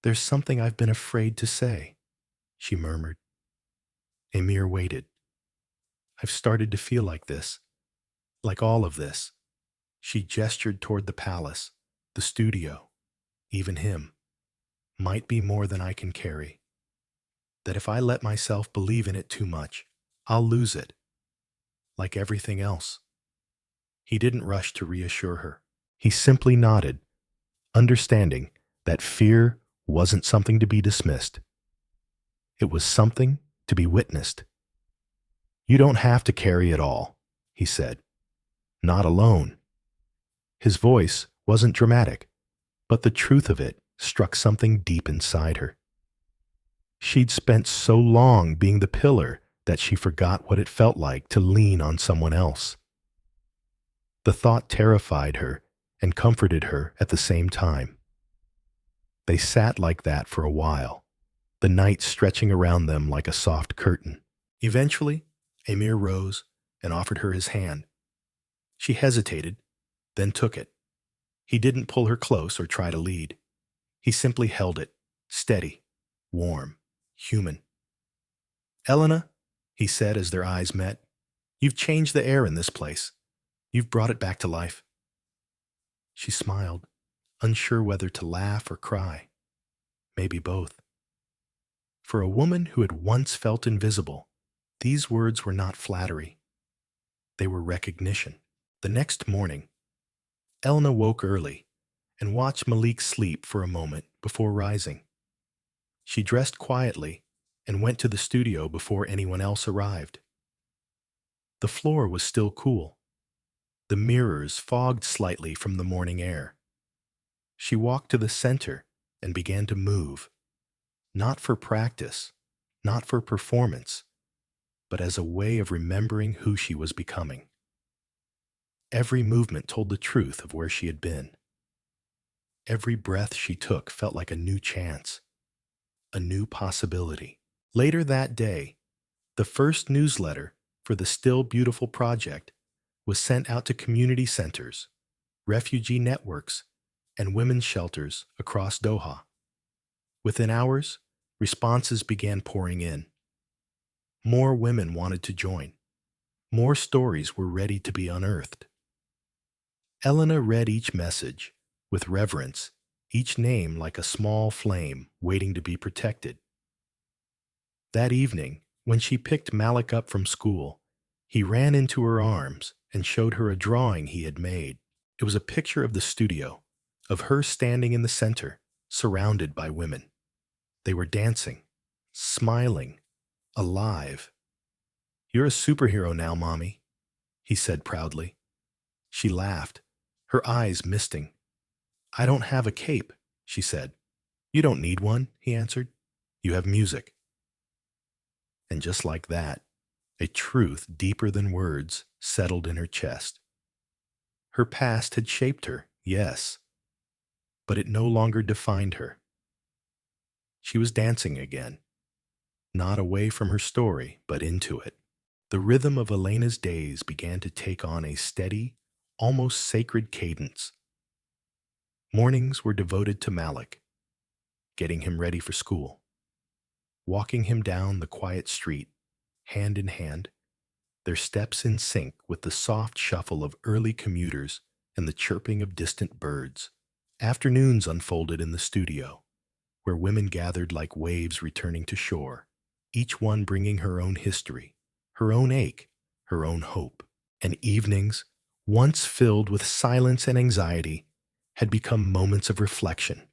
"There's something I've been afraid to say," she murmured. Amir waited. "I've started to feel like this, like all of this." She gestured toward the palace, the studio, even him. "Might be more than I can carry. That if I let myself believe in it too much, I'll lose it, like everything else." He didn't rush to reassure her. He simply nodded, understanding that fear wasn't something to be dismissed. It was something to be witnessed. "You don't have to carry it all," he said. "Not alone." His voice wasn't dramatic, but the truth of it struck something deep inside her. She'd spent so long being the pillar that she forgot what it felt like to lean on someone else. The thought terrified her and comforted her at the same time. They sat like that for a while, the night stretching around them like a soft curtain. Eventually, Amir rose and offered her his hand. She hesitated, then took it. He didn't pull her close or try to lead. He simply held it, steady, warm, human. "Elena," he said as their eyes met, "you've changed the air in this place. You've brought it back to life." She smiled, unsure whether to laugh or cry, maybe both. For a woman who had once felt invisible, these words were not flattery. They were recognition. The next morning, Elena woke early and watched Malik sleep for a moment before rising. She dressed quietly and went to the studio before anyone else arrived. The floor was still cool, the mirrors fogged slightly from the morning air. She walked to the center and began to move, not for practice, not for performance, but as a way of remembering who she was becoming. Every movement told the truth of where she had been. Every breath she took felt like a new chance, a new possibility. Later that day, the first newsletter for the Still Beautiful project was sent out to community centers, refugee networks, and women's shelters across Doha. Within hours, responses began pouring in. More women wanted to join. More stories were ready to be unearthed. Elena read each message with reverence, each name like a small flame waiting to be protected. That evening, when she picked Malik up from school, he ran into her arms and showed her a drawing he had made. It was a picture of the studio, of her standing in the center, surrounded by women. They were dancing, smiling, alive. "You're a superhero now, Mommy," he said proudly. She laughed, her eyes misting. "I don't have a cape," she said. "You don't need one," he answered. "You have music." And just like that, a truth deeper than words settled in her chest. Her past had shaped her, yes, but it no longer defined her. She was dancing again, not away from her story, but into it. The rhythm of Elena's days began to take on a steady, almost sacred cadence. Mornings were devoted to Malik, getting him ready for school, walking him down the quiet street, hand in hand, their steps in sync with the soft shuffle of early commuters and the chirping of distant birds. Afternoons unfolded in the studio, where women gathered like waves returning to shore, each one bringing her own history, her own ache, her own hope. And evenings, once filled with silence and anxiety, had become moments of reflection,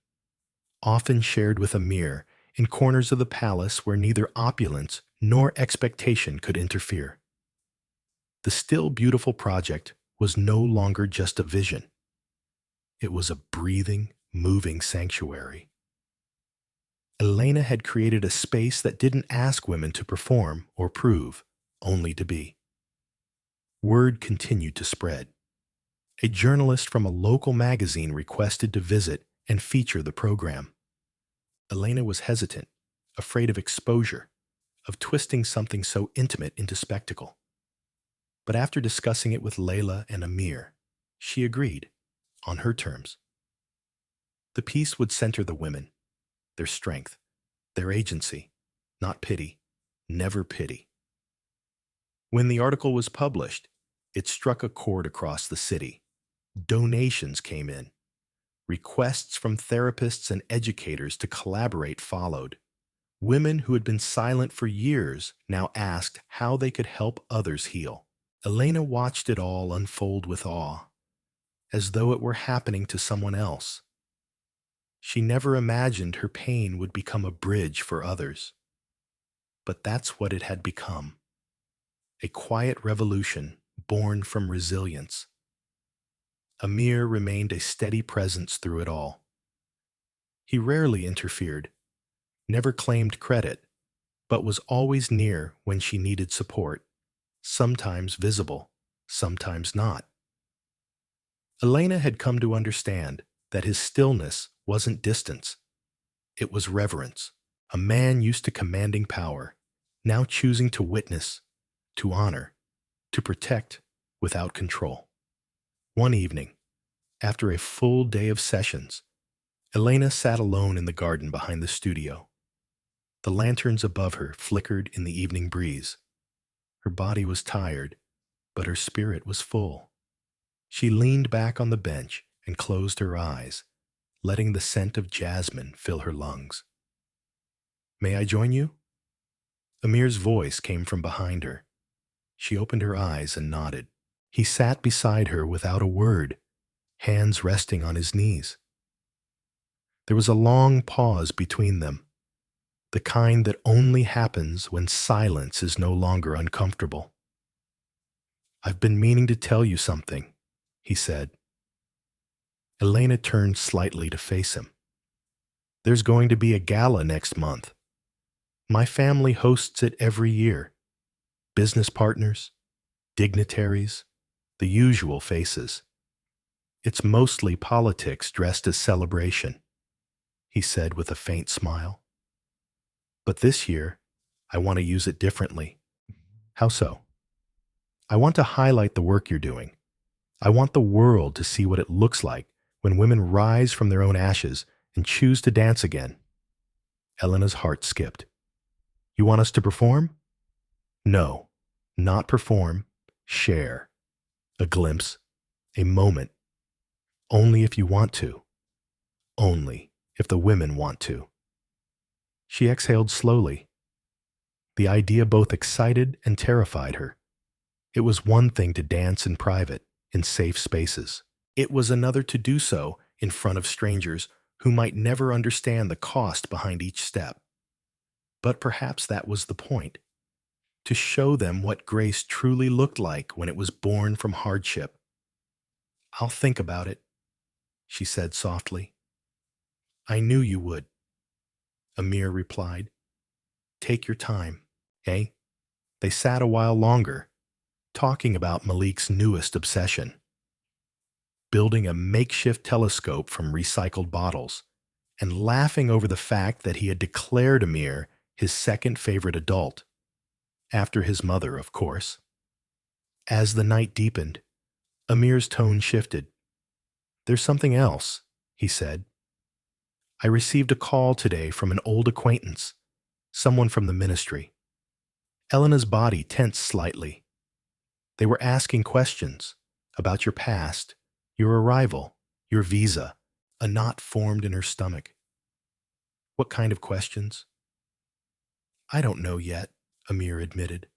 often shared with Amir in corners of the palace where neither opulence nor expectation could interfere. The Still Beautiful project was no longer just a vision. It was a breathing, moving sanctuary. Elena had created a space that didn't ask women to perform or prove, only to be. Word continued to spread. A journalist from a local magazine requested to visit and feature the program. Elena was hesitant, afraid of exposure, of twisting something so intimate into spectacle. But after discussing it with Layla and Amir, she agreed, on her terms. The piece would center the women, their strength, their agency, not pity, never pity. When the article was published, it struck a chord across the city. Donations came in. Requests from therapists and educators to collaborate followed. Women who had been silent for years now asked how they could help others heal. Elena watched it all unfold with awe, as though it were happening to someone else. She never imagined her pain would become a bridge for others. But that's what it had become. A quiet revolution born from resilience. Amir remained a steady presence through it all. He rarely interfered, never claimed credit, but was always near when she needed support, sometimes visible, sometimes not. Elena had come to understand that his stillness wasn't distance. It was reverence. A man used to commanding power, now choosing to witness, to honor, to protect without control. One evening, after a full day of sessions, Elena sat alone in the garden behind the studio. The lanterns above her flickered in the evening breeze. Her body was tired, but her spirit was full. She leaned back on the bench and closed her eyes, letting the scent of jasmine fill her lungs. "May I join you?" Amir's voice came from behind her. She opened her eyes and nodded. He sat beside her without a word, hands resting on his knees. There was a long pause between them, the kind that only happens when silence is no longer uncomfortable. "I've been meaning to tell you something," he said. Elena turned slightly to face him. "There's going to be a gala next month. My family hosts it every year. Business partners, dignitaries, the usual faces. It's mostly politics dressed as celebration," he said with a faint smile. "But this year, I want to use it differently." "How so?" "I want to highlight the work you're doing. I want the world to see what it looks like when women rise from their own ashes and choose to dance again." Elena's heart skipped. "You want us to perform?" "No, not perform. Share. A glimpse. A moment. Only if you want to. Only if the women want to." She exhaled slowly. The idea both excited and terrified her. It was one thing to dance in private, in safe spaces. It was another to do so in front of strangers who might never understand the cost behind each step. But perhaps that was the point, to show them what grace truly looked like when it was born from hardship. "I'll think about it," she said softly. "I knew you would," Amir replied. "Take your time, eh?" They sat a while longer, talking about Malik's newest obsession, building a makeshift telescope from recycled bottles, and laughing over the fact that he had declared Amir his second favorite adult, after his mother, of course. As the night deepened, Amir's tone shifted. "There's something else," he said. "I received a call today from an old acquaintance, someone from the ministry." Elena's body tensed slightly. They were asking questions about your past, your arrival, your visa. A knot formed in her stomach. "What kind of questions?" "I don't know yet," Amir admitted.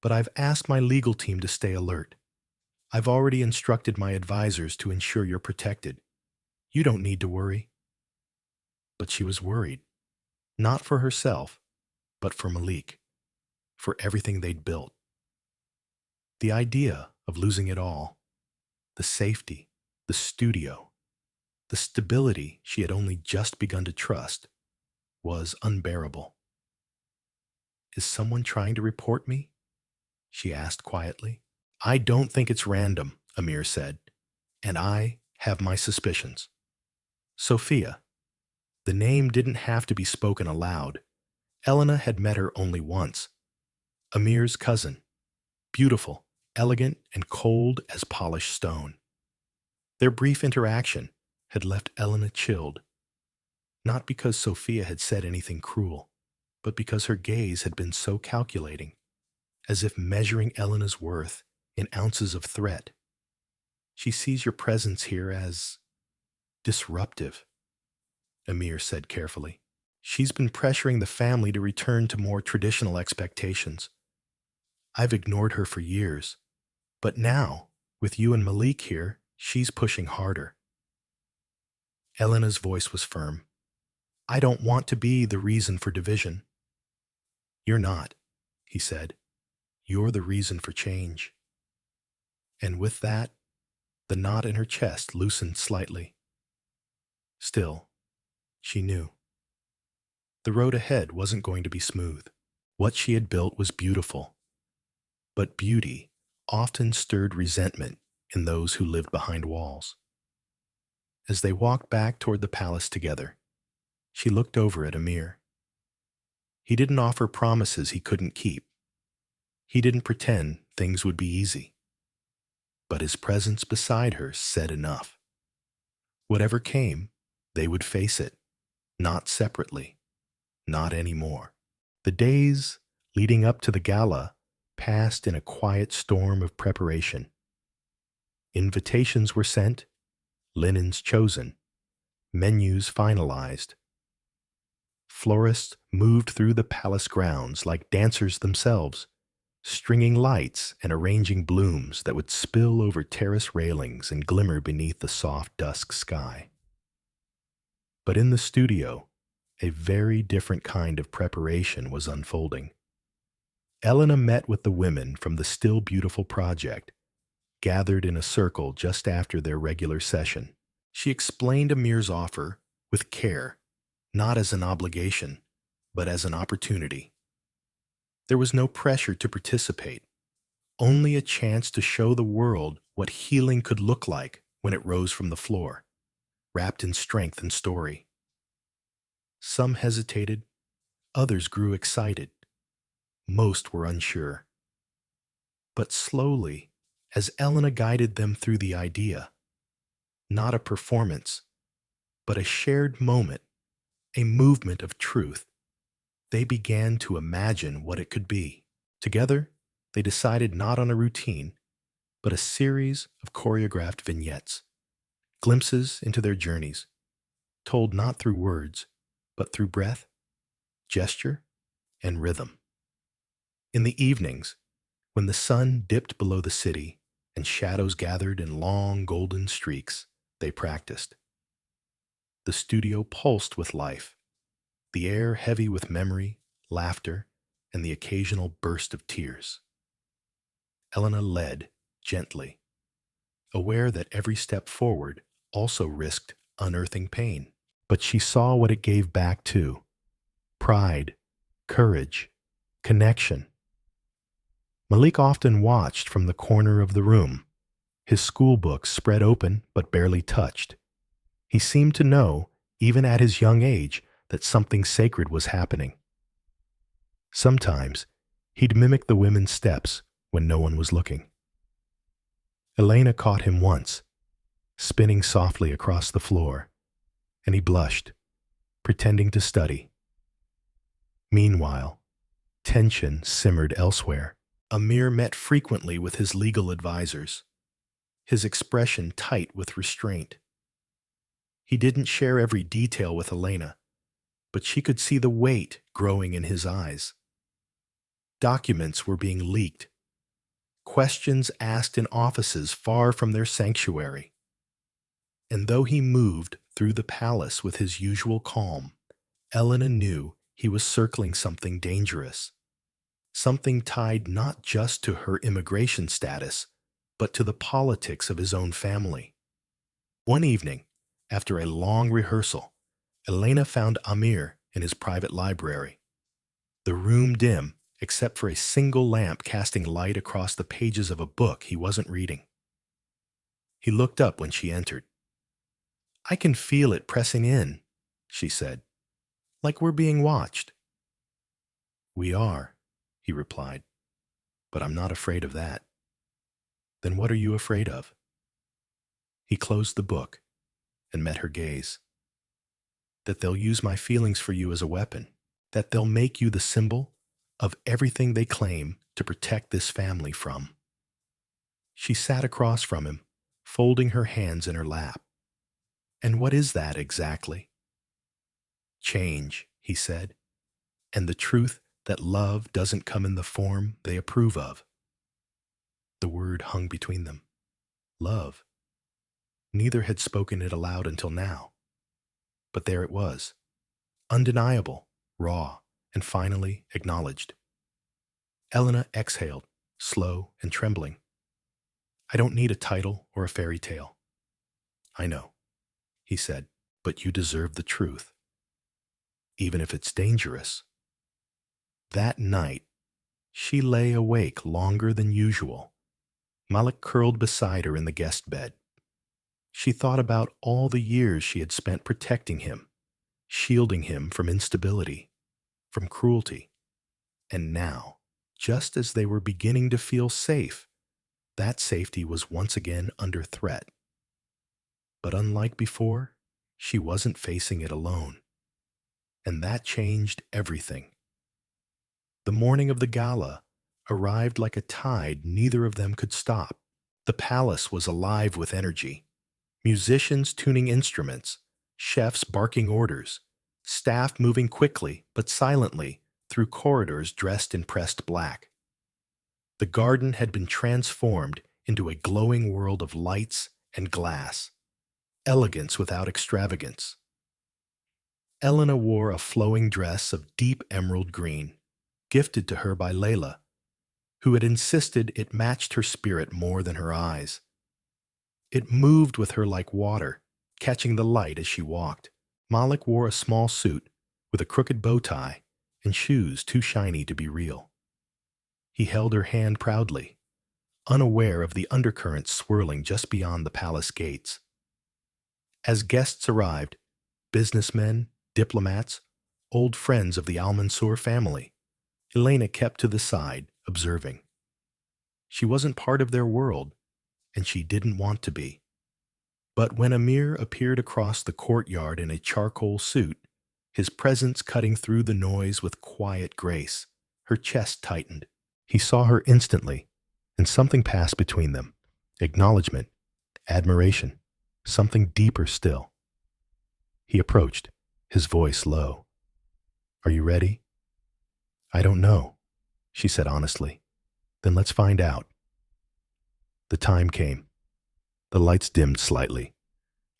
"But I've asked my legal team to stay alert. I've already instructed my advisors to ensure you're protected. You don't need to worry." But she was worried. Not for herself, but for Malik. For everything they'd built. The idea of losing it all, the safety, the studio, the stability she had only just begun to trust, was unbearable. "Is someone trying to report me?" she asked quietly. "I don't think it's random," Amir said, "and I have my suspicions." Sophia. The name didn't have to be spoken aloud. Elena had met her only once. Amir's cousin. Beautiful, elegant, and cold as polished stone. Their brief interaction had left Elena chilled. Not because Sophia had said anything cruel, but because her gaze had been so calculating, as if measuring Elena's worth in ounces of threat. "She sees your presence here as disruptive," Amir said carefully. "She's been pressuring the family to return to more traditional expectations. I've ignored her for years, but now, with you and Malik here, she's pushing harder." Elena's voice was firm. "I don't want to be the reason for division." "You're not," he said. "You're the reason for change." And with that, the knot in her chest loosened slightly. Still, she knew. The road ahead wasn't going to be smooth. What she had built was beautiful. But beauty often stirred resentment in those who lived behind walls. As they walked back toward the palace together, she looked over at Amir. He didn't offer promises he couldn't keep. He didn't pretend things would be easy. But his presence beside her said enough. Whatever came, they would face it, not separately, Not anymore. The days leading up to the gala passed in a quiet storm of preparation. Invitations were sent, linens chosen, menus finalized. Florists moved through the palace grounds like dancers themselves, stringing lights and arranging blooms that would spill over terrace railings and glimmer beneath the soft dusk sky. But in the studio, a very different kind of preparation was unfolding. Elena met with the women from the Still Beautiful project, gathered in a circle just after their regular session. She explained Amir's offer with care, not as an obligation, but as an opportunity. There was no pressure to participate, only a chance to show the world what healing could look like when it rose from the floor, wrapped in strength and story. Some hesitated, others grew excited. Most were unsure. But slowly, as Elena guided them through the idea, not a performance, but a shared moment, a movement of truth, they began to imagine what it could be. Together, they decided not on a routine, but a series of choreographed vignettes, glimpses into their journeys, told not through words, but through breath, gesture, and rhythm. In the evenings, when the sun dipped below the city and shadows gathered in long golden streaks, they practiced. The studio pulsed with life, the air heavy with memory, laughter, and the occasional burst of tears. Elena led gently, aware that every step forward also risked unearthing pain. But she saw what it gave back too: pride, courage, connection. Malik often watched from the corner of the room, his school books spread open but barely touched. He seemed to know, even at his young age, that something sacred was happening. Sometimes, he'd mimic the women's steps when no one was looking. Elena caught him once, spinning softly across the floor, and he blushed, pretending to study. Meanwhile, tension simmered elsewhere. Amir met frequently with his legal advisors, his expression tight with restraint. He didn't share every detail with Elena, but she could see the weight growing in his eyes. Documents were being leaked, questions asked in offices far from their sanctuary. And though he moved through the palace with his usual calm, Elena knew he was circling something dangerous, something tied not just to her immigration status, but to the politics of his own family. One evening, after a long rehearsal, Elena found Amir in his private library, the room dim except for a single lamp casting light across the pages of a book he wasn't reading. He looked up when she entered. "I can feel it pressing in," she said, "like we're being watched." "We are," he replied, "but I'm not afraid of that." "Then what are you afraid of?" He closed the book and met her gaze. "That they'll use my feelings for you as a weapon, that they'll make you the symbol of everything they claim to protect this family from." She sat across from him, folding her hands in her lap. "And what is that exactly?" "Change," he said, "and the truth that love doesn't come in the form they approve of." The word hung between them. Love. Neither had spoken it aloud until now. But there it was, undeniable, raw, and finally acknowledged. Elena exhaled, slow and trembling. "I don't need a title or a fairy tale." "I know," he said, "but you deserve the truth, even if it's dangerous." That night, she lay awake longer than usual. Malik curled beside her in the guest bed. She thought about all the years she had spent protecting him, shielding him from instability, from cruelty. And now, just as they were beginning to feel safe, that safety was once again under threat. But unlike before, she wasn't facing it alone. and that changed everything. The morning of the gala arrived like a tide neither of them could stop. The palace was alive with energy. Musicians tuning instruments, chefs barking orders, staff moving quickly but silently through corridors dressed in pressed black. The garden had been transformed into a glowing world of lights and glass, elegance without extravagance. Elena wore a flowing dress of deep emerald green, gifted to her by Layla, who had insisted it matched her spirit more than her eyes. It moved with her like water, catching the light as she walked. Malik wore a small suit with a crooked bow tie and shoes too shiny to be real. He held her hand proudly, unaware of the undercurrents swirling just beyond the palace gates. As guests arrived, businessmen, diplomats, old friends of the Al-Mansoor family, Elena kept to the side, observing. She wasn't part of their world, and she didn't want to be. But when Amir appeared across the courtyard in a charcoal suit, his presence cutting through the noise with quiet grace, her chest tightened. He saw her instantly, and something passed between them. Acknowledgement, admiration, something deeper still. He approached, his voice low. "Are you ready?" "I don't know," she said honestly. "Then let's find out." The time came. The lights dimmed slightly.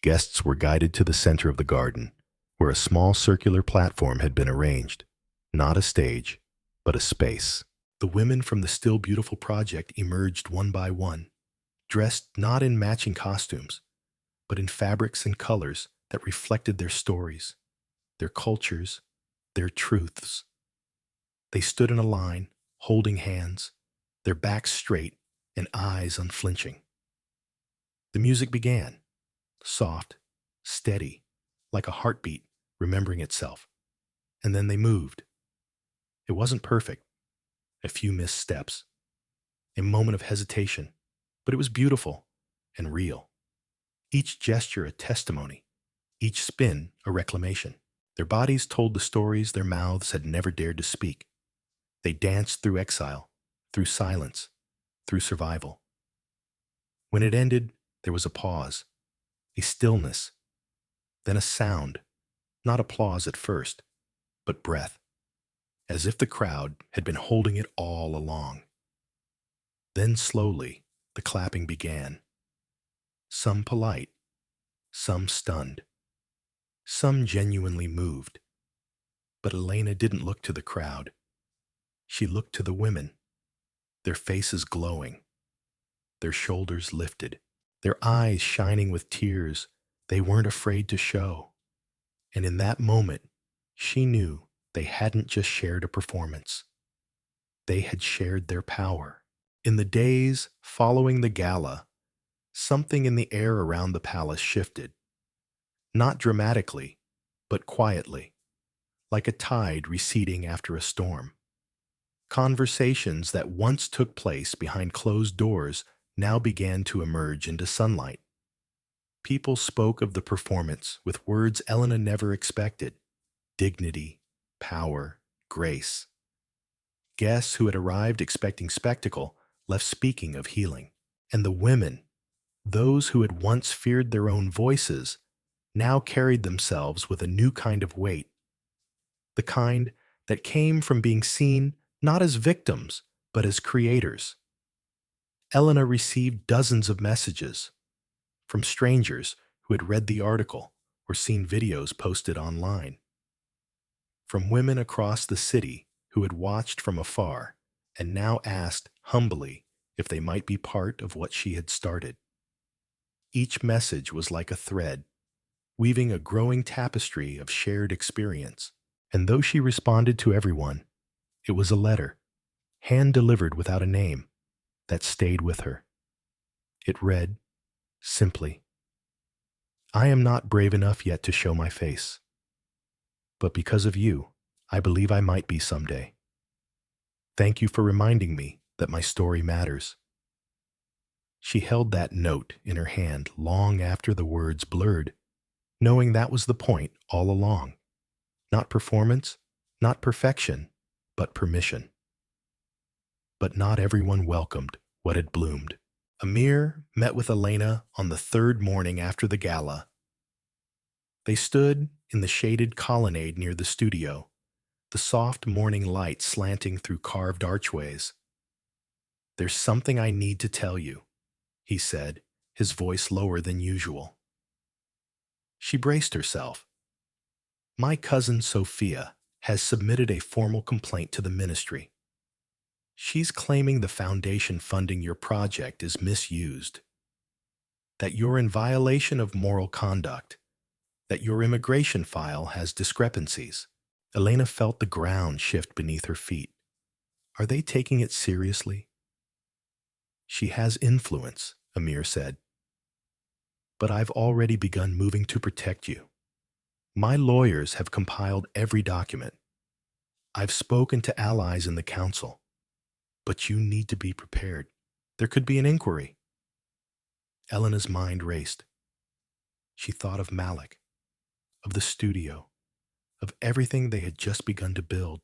Guests were guided to the center of the garden, where a small circular platform had been arranged. Not a stage, but a space. The women from the Still Beautiful project emerged one by one, dressed not in matching costumes, but in fabrics and colors that reflected their stories, their cultures, their truths. They stood in a line, holding hands, their backs straight and eyes unflinching. The music began, soft, steady, like a heartbeat remembering itself. And then they moved. It wasn't perfect. A few missteps. A moment of hesitation. But it was beautiful and real. Each gesture a testimony. Each spin a reclamation. Their bodies told the stories their mouths had never dared to speak. They danced through exile, through silence, through survival. When it ended, there was a pause, a stillness, then a sound, not applause at first, but breath, as if the crowd had been holding it all along. Then slowly, the clapping began. Some polite, some stunned, some genuinely moved. But Elena didn't look to the crowd. She looked to the women, their faces glowing, their shoulders lifted, their eyes shining with tears they weren't afraid to show. And in that moment, she knew they hadn't just shared a performance. They had shared their power. In the days following the gala, something in the air around the palace shifted. Not dramatically, but quietly, like a tide receding after a storm. Conversations that once took place behind closed doors now began to emerge into sunlight. People spoke of the performance with words Elena never expected: dignity, power, grace. Guests who had arrived expecting spectacle left speaking of healing. And the women, those who had once feared their own voices, now carried themselves with a new kind of weight. The kind that came from being seen not as victims, but as creators. Elena received dozens of messages from strangers who had read the article or seen videos posted online, from women across the city who had watched from afar and now asked humbly if they might be part of what she had started. Each message was like a thread, weaving a growing tapestry of shared experience. And though she responded to everyone, it was a letter, hand-delivered without a name, that stayed with her. It read, simply, "I am not brave enough yet to show my face. But because of you, I believe I might be someday. Thank you for reminding me that my story matters." She held that note in her hand long after the words blurred, knowing that was the point all along. Not performance, not perfection, but permission. But not everyone welcomed what had bloomed. Amir met with Elena on the third morning after the gala. They stood in the shaded colonnade near the studio, the soft morning light slanting through carved archways. "There's something I need to tell you," he said, his voice lower than usual. She braced herself. "My cousin Sophia has submitted a formal complaint to the ministry. She's claiming the foundation funding your project is misused, that you're in violation of moral conduct, that your immigration file has discrepancies." Elena felt the ground shift beneath her feet. Are they taking it seriously? "She has influence," Amir said. "But I've already begun moving to protect you. My lawyers have compiled every document. I've spoken to allies in the council. But you need to be prepared. There could be an inquiry." Elena's mind raced. She thought of Malik, of the studio, of everything they had just begun to build.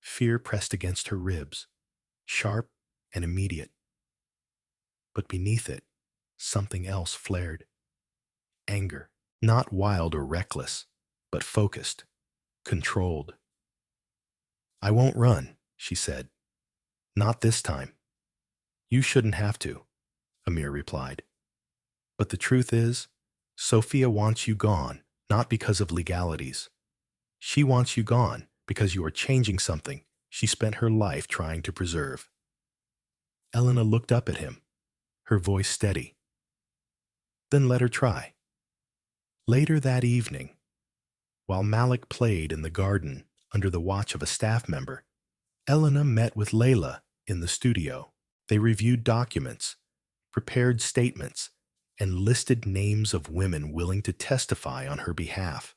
Fear pressed against her ribs, sharp and immediate. But beneath it, something else flared. Anger, not wild or reckless, but focused, controlled. "I won't run," she said. "Not this time." "You shouldn't have to," Amir replied. "But the truth is, Sophia wants you gone, not because of legalities. She wants you gone because you are changing something she spent her life trying to preserve." Elena looked up at him, her voice steady. "Then let her try." Later that evening, while Malik played in the garden under the watch of a staff member, Elena met with Layla in the studio. They reviewed documents, prepared statements, and listed names of women willing to testify on her behalf.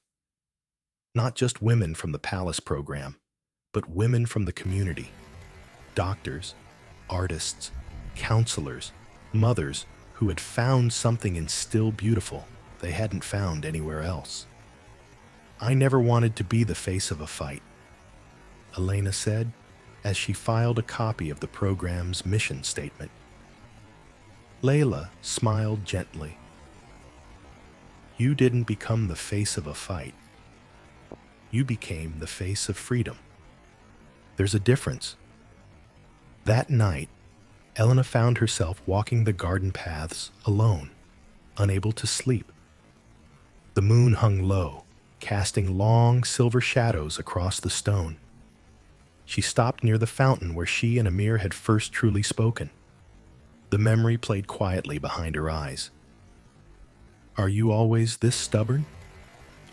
Not just women from the Palace program, but women from the community. Doctors, artists, counselors, mothers who had found something in Still Beautiful they hadn't found anywhere else. "I never wanted to be the face of a fight," Elena said, as she filed a copy of the program's mission statement. Layla smiled gently. "You didn't become the face of a fight. You became the face of freedom. There's a difference." That night, Elena found herself walking the garden paths alone, unable to sleep. The moon hung low, casting long silver shadows across the stone. She stopped near the fountain where she and Amir had first truly spoken. The memory played quietly behind her eyes. "Are you always this stubborn?"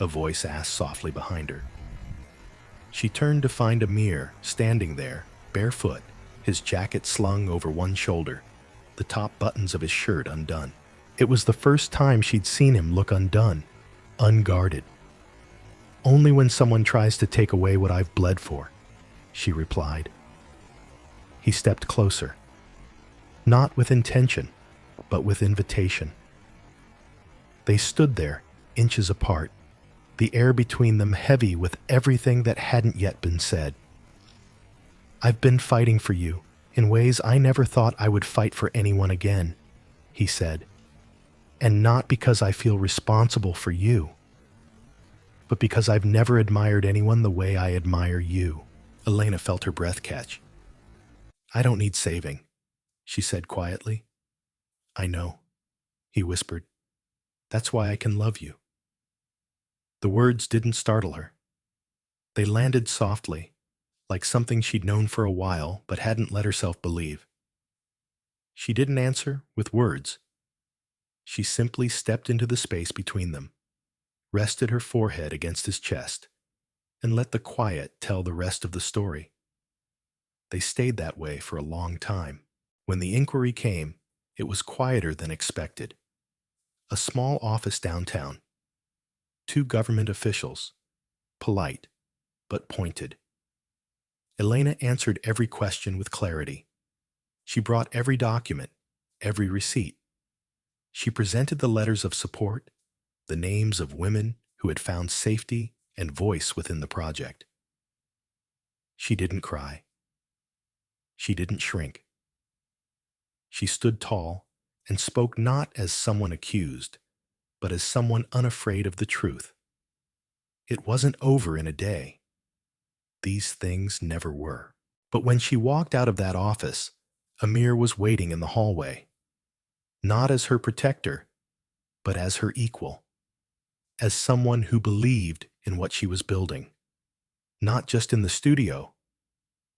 a voice asked softly behind her. She turned to find Amir standing there, barefoot, his jacket slung over one shoulder, the top buttons of his shirt undone. It was the first time she'd seen him look undone, unguarded. "Only when someone tries to take away what I've bled for," she replied. He stepped closer, not with intention, but with invitation. They stood there, inches apart, the air between them heavy with everything that hadn't yet been said. "I've been fighting for you in ways I never thought I would fight for anyone again," he said. "And not because I feel responsible for you, but because I've never admired anyone the way I admire you." Elena felt her breath catch. "I don't need saving," she said quietly. "I know," he whispered. "That's why I can love you." The words didn't startle her. They landed softly, like something she'd known for a while but hadn't let herself believe. She didn't answer with words. She simply stepped into the space between them, rested her forehead against his chest, and let the quiet tell the rest of the story. They stayed that way for a long time. When the inquiry came, it was quieter than expected. A small office downtown. 2 government officials, polite but pointed. Elena answered every question with clarity. She brought every document, every receipt. She presented the letters of support, the names of women who had found safety and voice within the project. She didn't cry. She didn't shrink. She stood tall and spoke not as someone accused, but as someone unafraid of the truth. It wasn't over in a day. These things never were. But when she walked out of that office, Amir was waiting in the hallway, not as her protector, but as her equal, as someone who believed in what she was building, not just in the studio,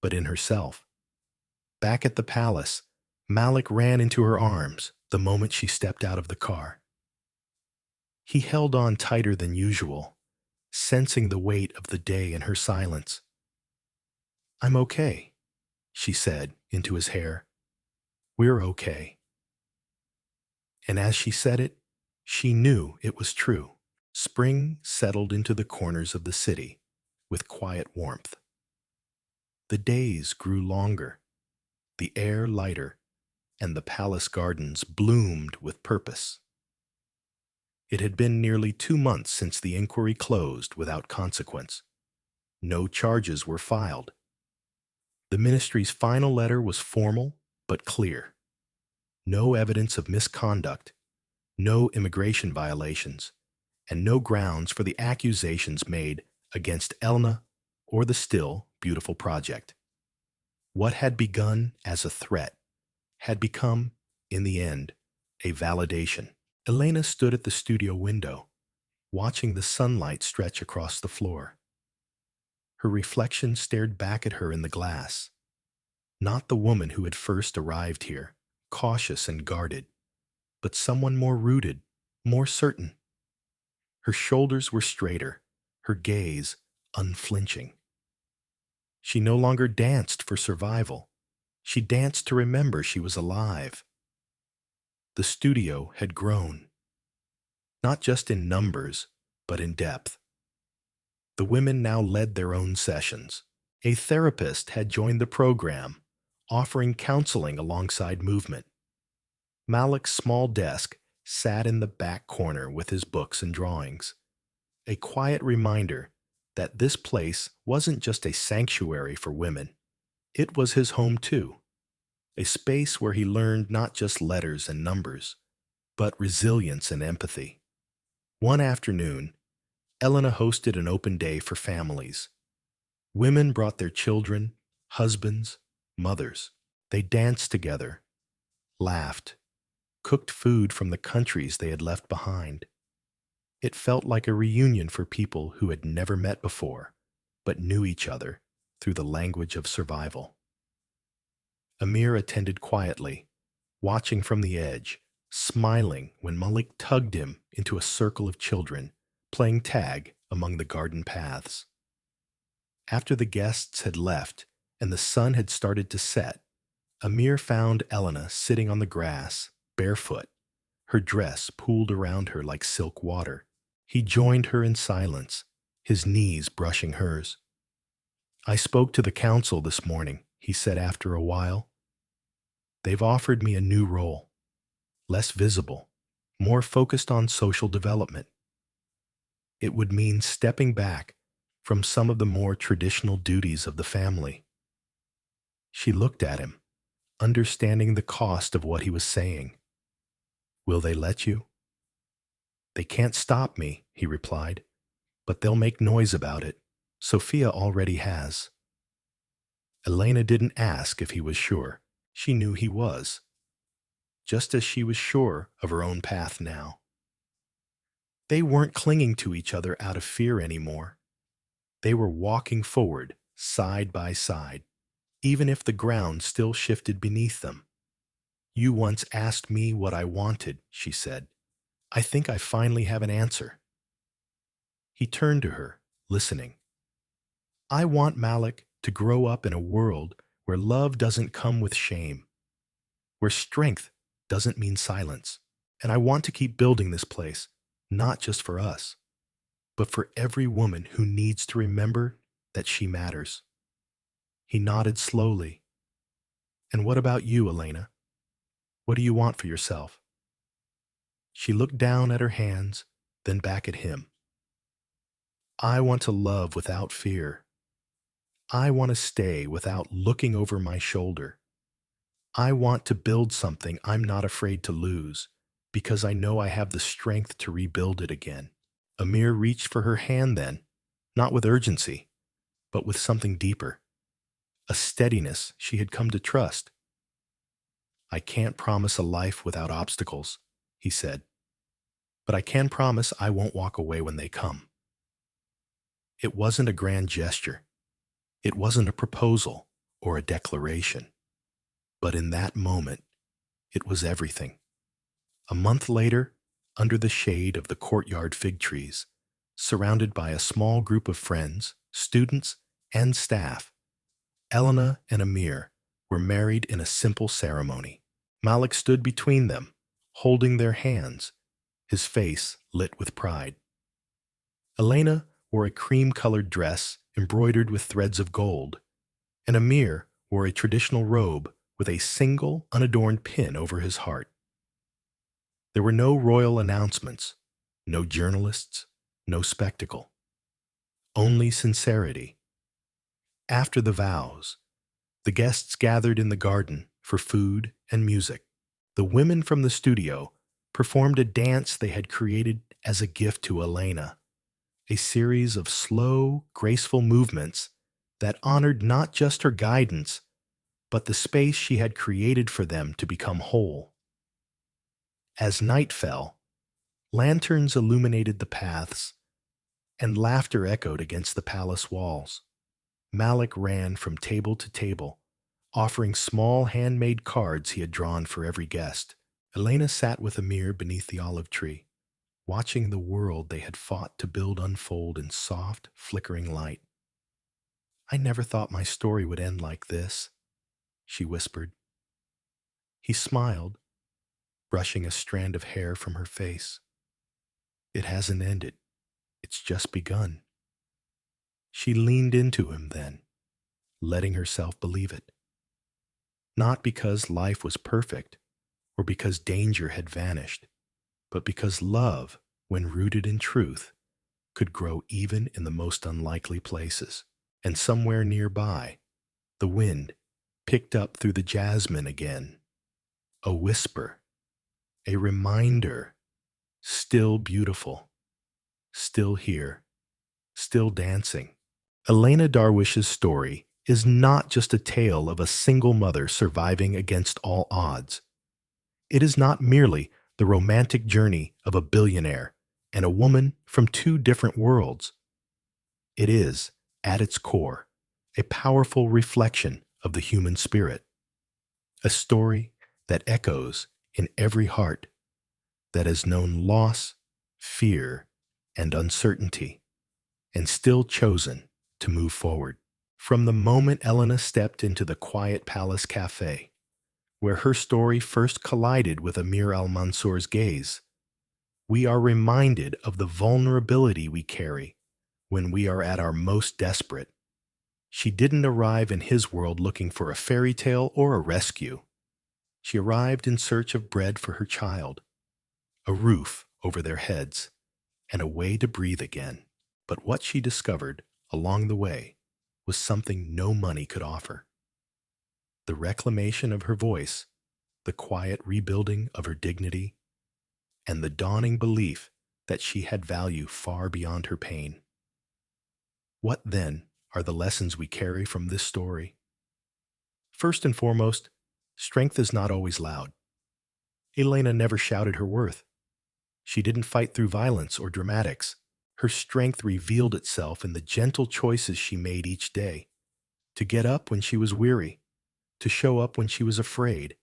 but in herself. Back at the palace, Malik ran into her arms the moment she stepped out of the car. He held on tighter than usual, sensing the weight of the day in her silence. "I'm okay," she said into his hair. "We're okay." And as she said it, she knew it was true. Spring settled into the corners of the city with quiet warmth. The days grew longer, the air lighter, and the palace gardens bloomed with purpose. It had been nearly 2 months since the inquiry closed without consequence. No charges were filed. The ministry's final letter was formal but clear. No evidence of misconduct, no immigration violations, and no grounds for the accusations made against Elena or the still beautiful project. What had begun as a threat had become, in the end, a validation. Elena stood at the studio window, watching the sunlight stretch across the floor. Her reflection stared back at her in the glass. Not the woman who had first arrived here, cautious and guarded, but someone more rooted, more certain. Her shoulders were straighter, her gaze unflinching. She no longer danced for survival. She danced to remember she was alive. The studio had grown, not just in numbers, but in depth. The women now led their own sessions. A therapist had joined the program, offering counseling alongside movement. Malik's small desk sat in the back corner with his books and drawings, a quiet reminder that this place wasn't just a sanctuary for women. It was his home too, a space where he learned not just letters and numbers, but resilience and empathy. One afternoon, Elena hosted an open day for families. Women brought their children, husbands, mothers. They danced together, laughed, cooked food from the countries they had left behind. It felt like a reunion for people who had never met before, but knew each other through the language of survival. Amir attended quietly, watching from the edge, smiling when Malik tugged him into a circle of children, playing tag among the garden paths. After the guests had left and the sun had started to set, Amir found Elena sitting on the grass, barefoot, her dress pooled around her like silk water. He joined her in silence, his knees brushing hers. "I spoke to the council this morning," he said after a while. "They've offered me a new role, less visible, more focused on social development. It would mean stepping back from some of the more traditional duties of the family." She looked at him, understanding the cost of what he was saying. "Will they let you?" "They can't stop me," he replied, "but they'll make noise about it. Sophia already has." Elena didn't ask if he was sure. She knew he was, just as she was sure of her own path now. They weren't clinging to each other out of fear anymore. They were walking forward, side by side, even if the ground still shifted beneath them. "You once asked me what I wanted," she said. "I think I finally have an answer." He turned to her, listening. "I want Malik to grow up in a world where love doesn't come with shame, where strength doesn't mean silence. And I want to keep building this place, not just for us, but for every woman who needs to remember that she matters." He nodded slowly. "And what about you, Elena? What do you want for yourself?" She looked down at her hands, then back at him. I want to love without fear. I want to stay without looking over my shoulder. I want to build something I'm not afraid to lose because I know I have the strength to rebuild it again. Amir reached for her hand then, not with urgency, but with something deeper, a steadiness she had come to trust. I can't promise a life without obstacles, he said, but I can promise I won't walk away when they come. It wasn't a grand gesture. It wasn't a proposal or a declaration. But in that moment, it was everything. A month later, under the shade of the courtyard fig trees, surrounded by a small group of friends, students, and staff, Elena and Amir were married in a simple ceremony. Malik stood between them, holding their hands, his face lit with pride. Elena wore a cream-colored dress embroidered with threads of gold, and Amir wore a traditional robe with a single, unadorned pin over his heart. There were no royal announcements, no journalists, no spectacle, only sincerity. After the vows, the guests gathered in the garden for food and music. The women from the studio performed a dance they had created as a gift to Elena, a series of slow, graceful movements that honored not just her guidance, but the space she had created for them to become whole. As night fell, lanterns illuminated the paths, and laughter echoed against the palace walls. Malik ran from table to table, offering small handmade cards he had drawn for every guest. Elena sat with Amir beneath the olive tree, watching the world they had fought to build unfold in soft, flickering light. "I never thought my story would end like this," she whispered. He smiled, brushing a strand of hair from her face. "It hasn't ended. It's just begun." She leaned into him then, letting herself believe it. Not because life was perfect, or because danger had vanished, but because love, when rooted in truth, could grow even in the most unlikely places. And somewhere nearby, the wind picked up through the jasmine again, a whisper, a reminder, still beautiful, still here, still dancing. Elena Darwish's story is not just a tale of a single mother surviving against all odds. It is not merely the romantic journey of a billionaire and a woman from two different worlds. It is, at its core, a powerful reflection of the human spirit, a story that echoes in every heart that has known loss, fear, and uncertainty, and still chosen to move forward. From the moment Elena stepped into the quiet palace cafe, where her story first collided with Amir Al-Mansoor's gaze, we are reminded of the vulnerability we carry when we are at our most desperate. She didn't arrive in his world looking for a fairy tale or a rescue. She arrived in search of bread for her child, a roof over their heads, and a way to breathe again. But what she discovered along the way was something no money could offer. The reclamation of her voice, the quiet rebuilding of her dignity, and the dawning belief that she had value far beyond her pain. What, then, are the lessons we carry from this story? First and foremost, strength is not always loud. Elena never shouted her worth. She didn't fight through violence or dramatics. Her strength revealed itself in the gentle choices she made each day, to get up when she was weary, to show up when she was afraid,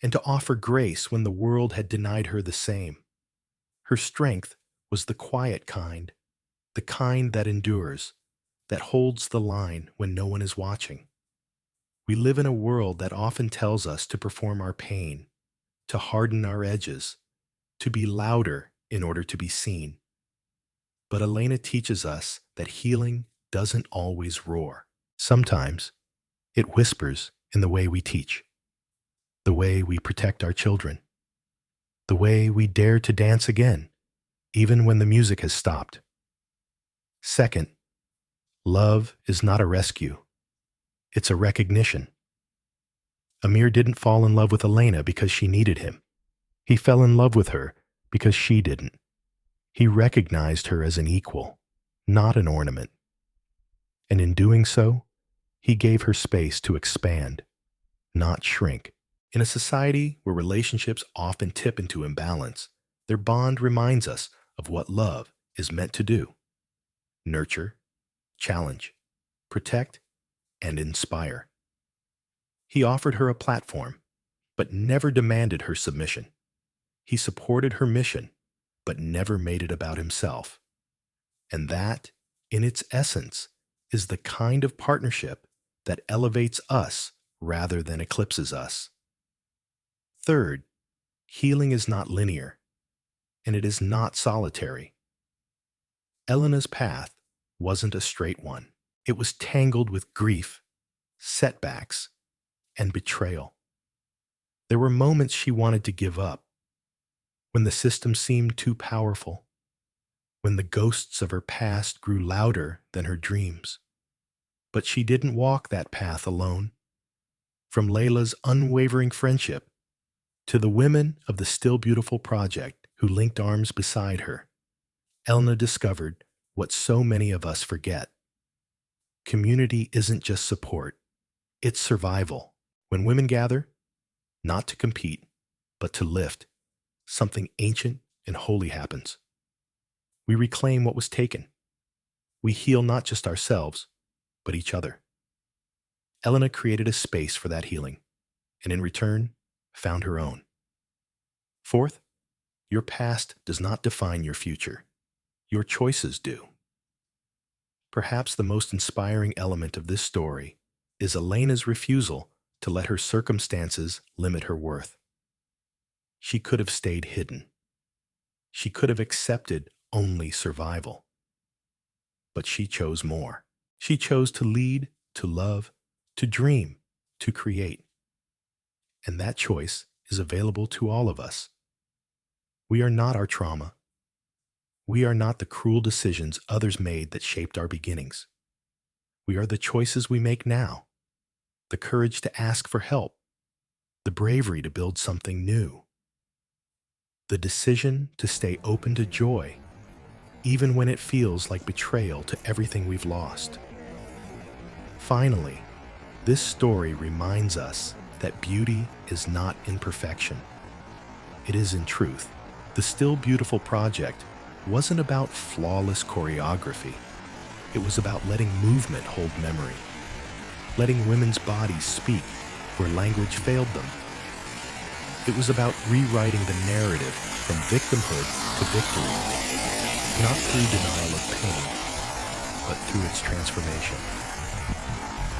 and to offer grace when the world had denied her the same. Her strength was the quiet kind, the kind that endures, that holds the line when no one is watching. We live in a world that often tells us to perform our pain, to harden our edges, to be louder in order to be seen. But Elena teaches us that healing doesn't always roar. Sometimes it whispers in the way we teach, the way we protect our children, the way we dare to dance again, even when the music has stopped. Second, love is not a rescue. It's a recognition. Amir didn't fall in love with Elena because she needed him. He fell in love with her because she didn't. He recognized her as an equal, not an ornament. And in doing so, he gave her space to expand, not shrink. In a society where relationships often tip into imbalance, their bond reminds us of what love is meant to do: nurture, challenge, protect, and inspire. He offered her a platform, but never demanded her submission. He supported her mission, but never made it about himself. And that, in its essence, is the kind of partnership that elevates us rather than eclipses us. Third, healing is not linear, and it is not solitary. Elena's path wasn't a straight one. It was tangled with grief, setbacks, and betrayal. There were moments she wanted to give up, when the system seemed too powerful, when the ghosts of her past grew louder than her dreams. But she didn't walk that path alone. From Layla's unwavering friendship to the women of the Still Beautiful Project who linked arms beside her, Elena discovered what so many of us forget. Community isn't just support, it's survival. When women gather, not to compete, but to lift, something ancient and holy happens. We reclaim what was taken. We heal not just ourselves, but each other. Elena created a space for that healing, and in return, found her own. Fourth, your past does not define your future. Your choices do. Perhaps the most inspiring element of this story is Elena's refusal to let her circumstances limit her worth. She could have stayed hidden. She could have accepted only survival. But she chose more. She chose to lead, to love, to dream, to create. And that choice is available to all of us. We are not our trauma. We are not the cruel decisions others made that shaped our beginnings. We are the choices we make now, the courage to ask for help, the bravery to build something new, the decision to stay open to joy, even when it feels like betrayal to everything we've lost. Finally, this story reminds us that beauty is not in perfection. It is in truth. The Still Beautiful Project wasn't about flawless choreography. It was about letting movement hold memory, letting women's bodies speak where language failed them. It was about rewriting the narrative from victimhood to victory, not through denial of pain, but through its transformation.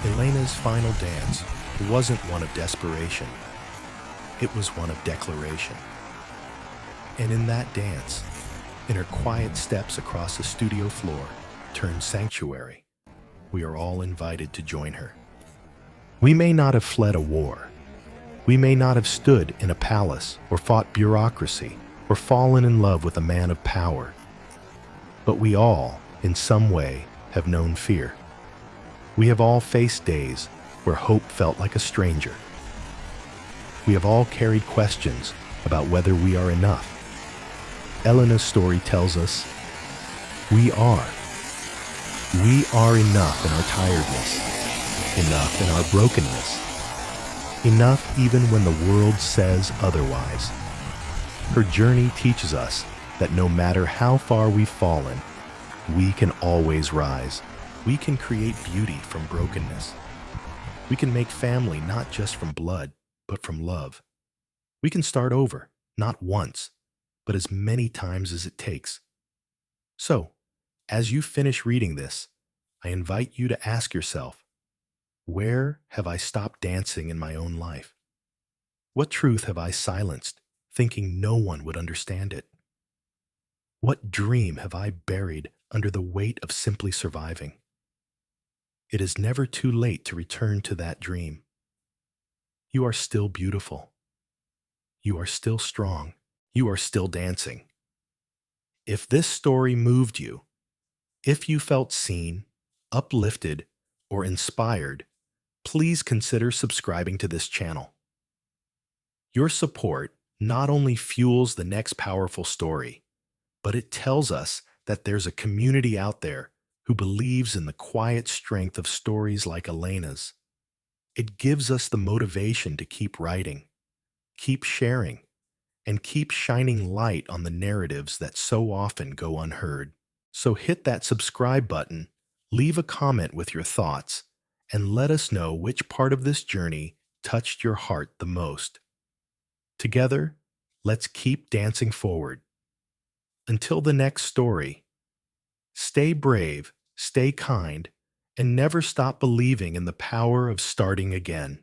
Elena's final dance wasn't one of desperation. It was one of declaration. And in that dance, in her quiet steps across the studio floor turned sanctuary, we are all invited to join her. We may not have fled a war. We may not have stood in a palace or fought bureaucracy or fallen in love with a man of power. But we all, in some way, have known fear. We have all faced days where hope felt like a stranger. We have all carried questions about whether we are enough. Elena's story tells us we are. We are enough in our tiredness, enough in our brokenness, enough even when the world says otherwise. Her journey teaches us that no matter how far we've fallen, we can always rise. We can create beauty from brokenness. We can make family not just from blood, but from love. We can start over, not once, but as many times as it takes. So, as you finish reading this, I invite you to ask yourself, where have I stopped dancing in my own life? What truth have I silenced, thinking no one would understand it? What dream have I buried under the weight of simply surviving? It is never too late to return to that dream. You are still beautiful. You are still strong. You are still dancing. If this story moved you, If you felt seen, uplifted, or inspired, please consider subscribing to this channel. Your support not only fuels the next powerful story, but it tells us that there's a community out there who believes in the quiet strength of stories like Elena's. It gives us the motivation to keep writing, keep sharing, and keep shining light on the narratives that so often go unheard. So hit that subscribe button, leave a comment with your thoughts, and let us know which part of this journey touched your heart the most. Together, let's keep dancing forward. Until the next story, stay brave, stay kind, and never stop believing in the power of starting again.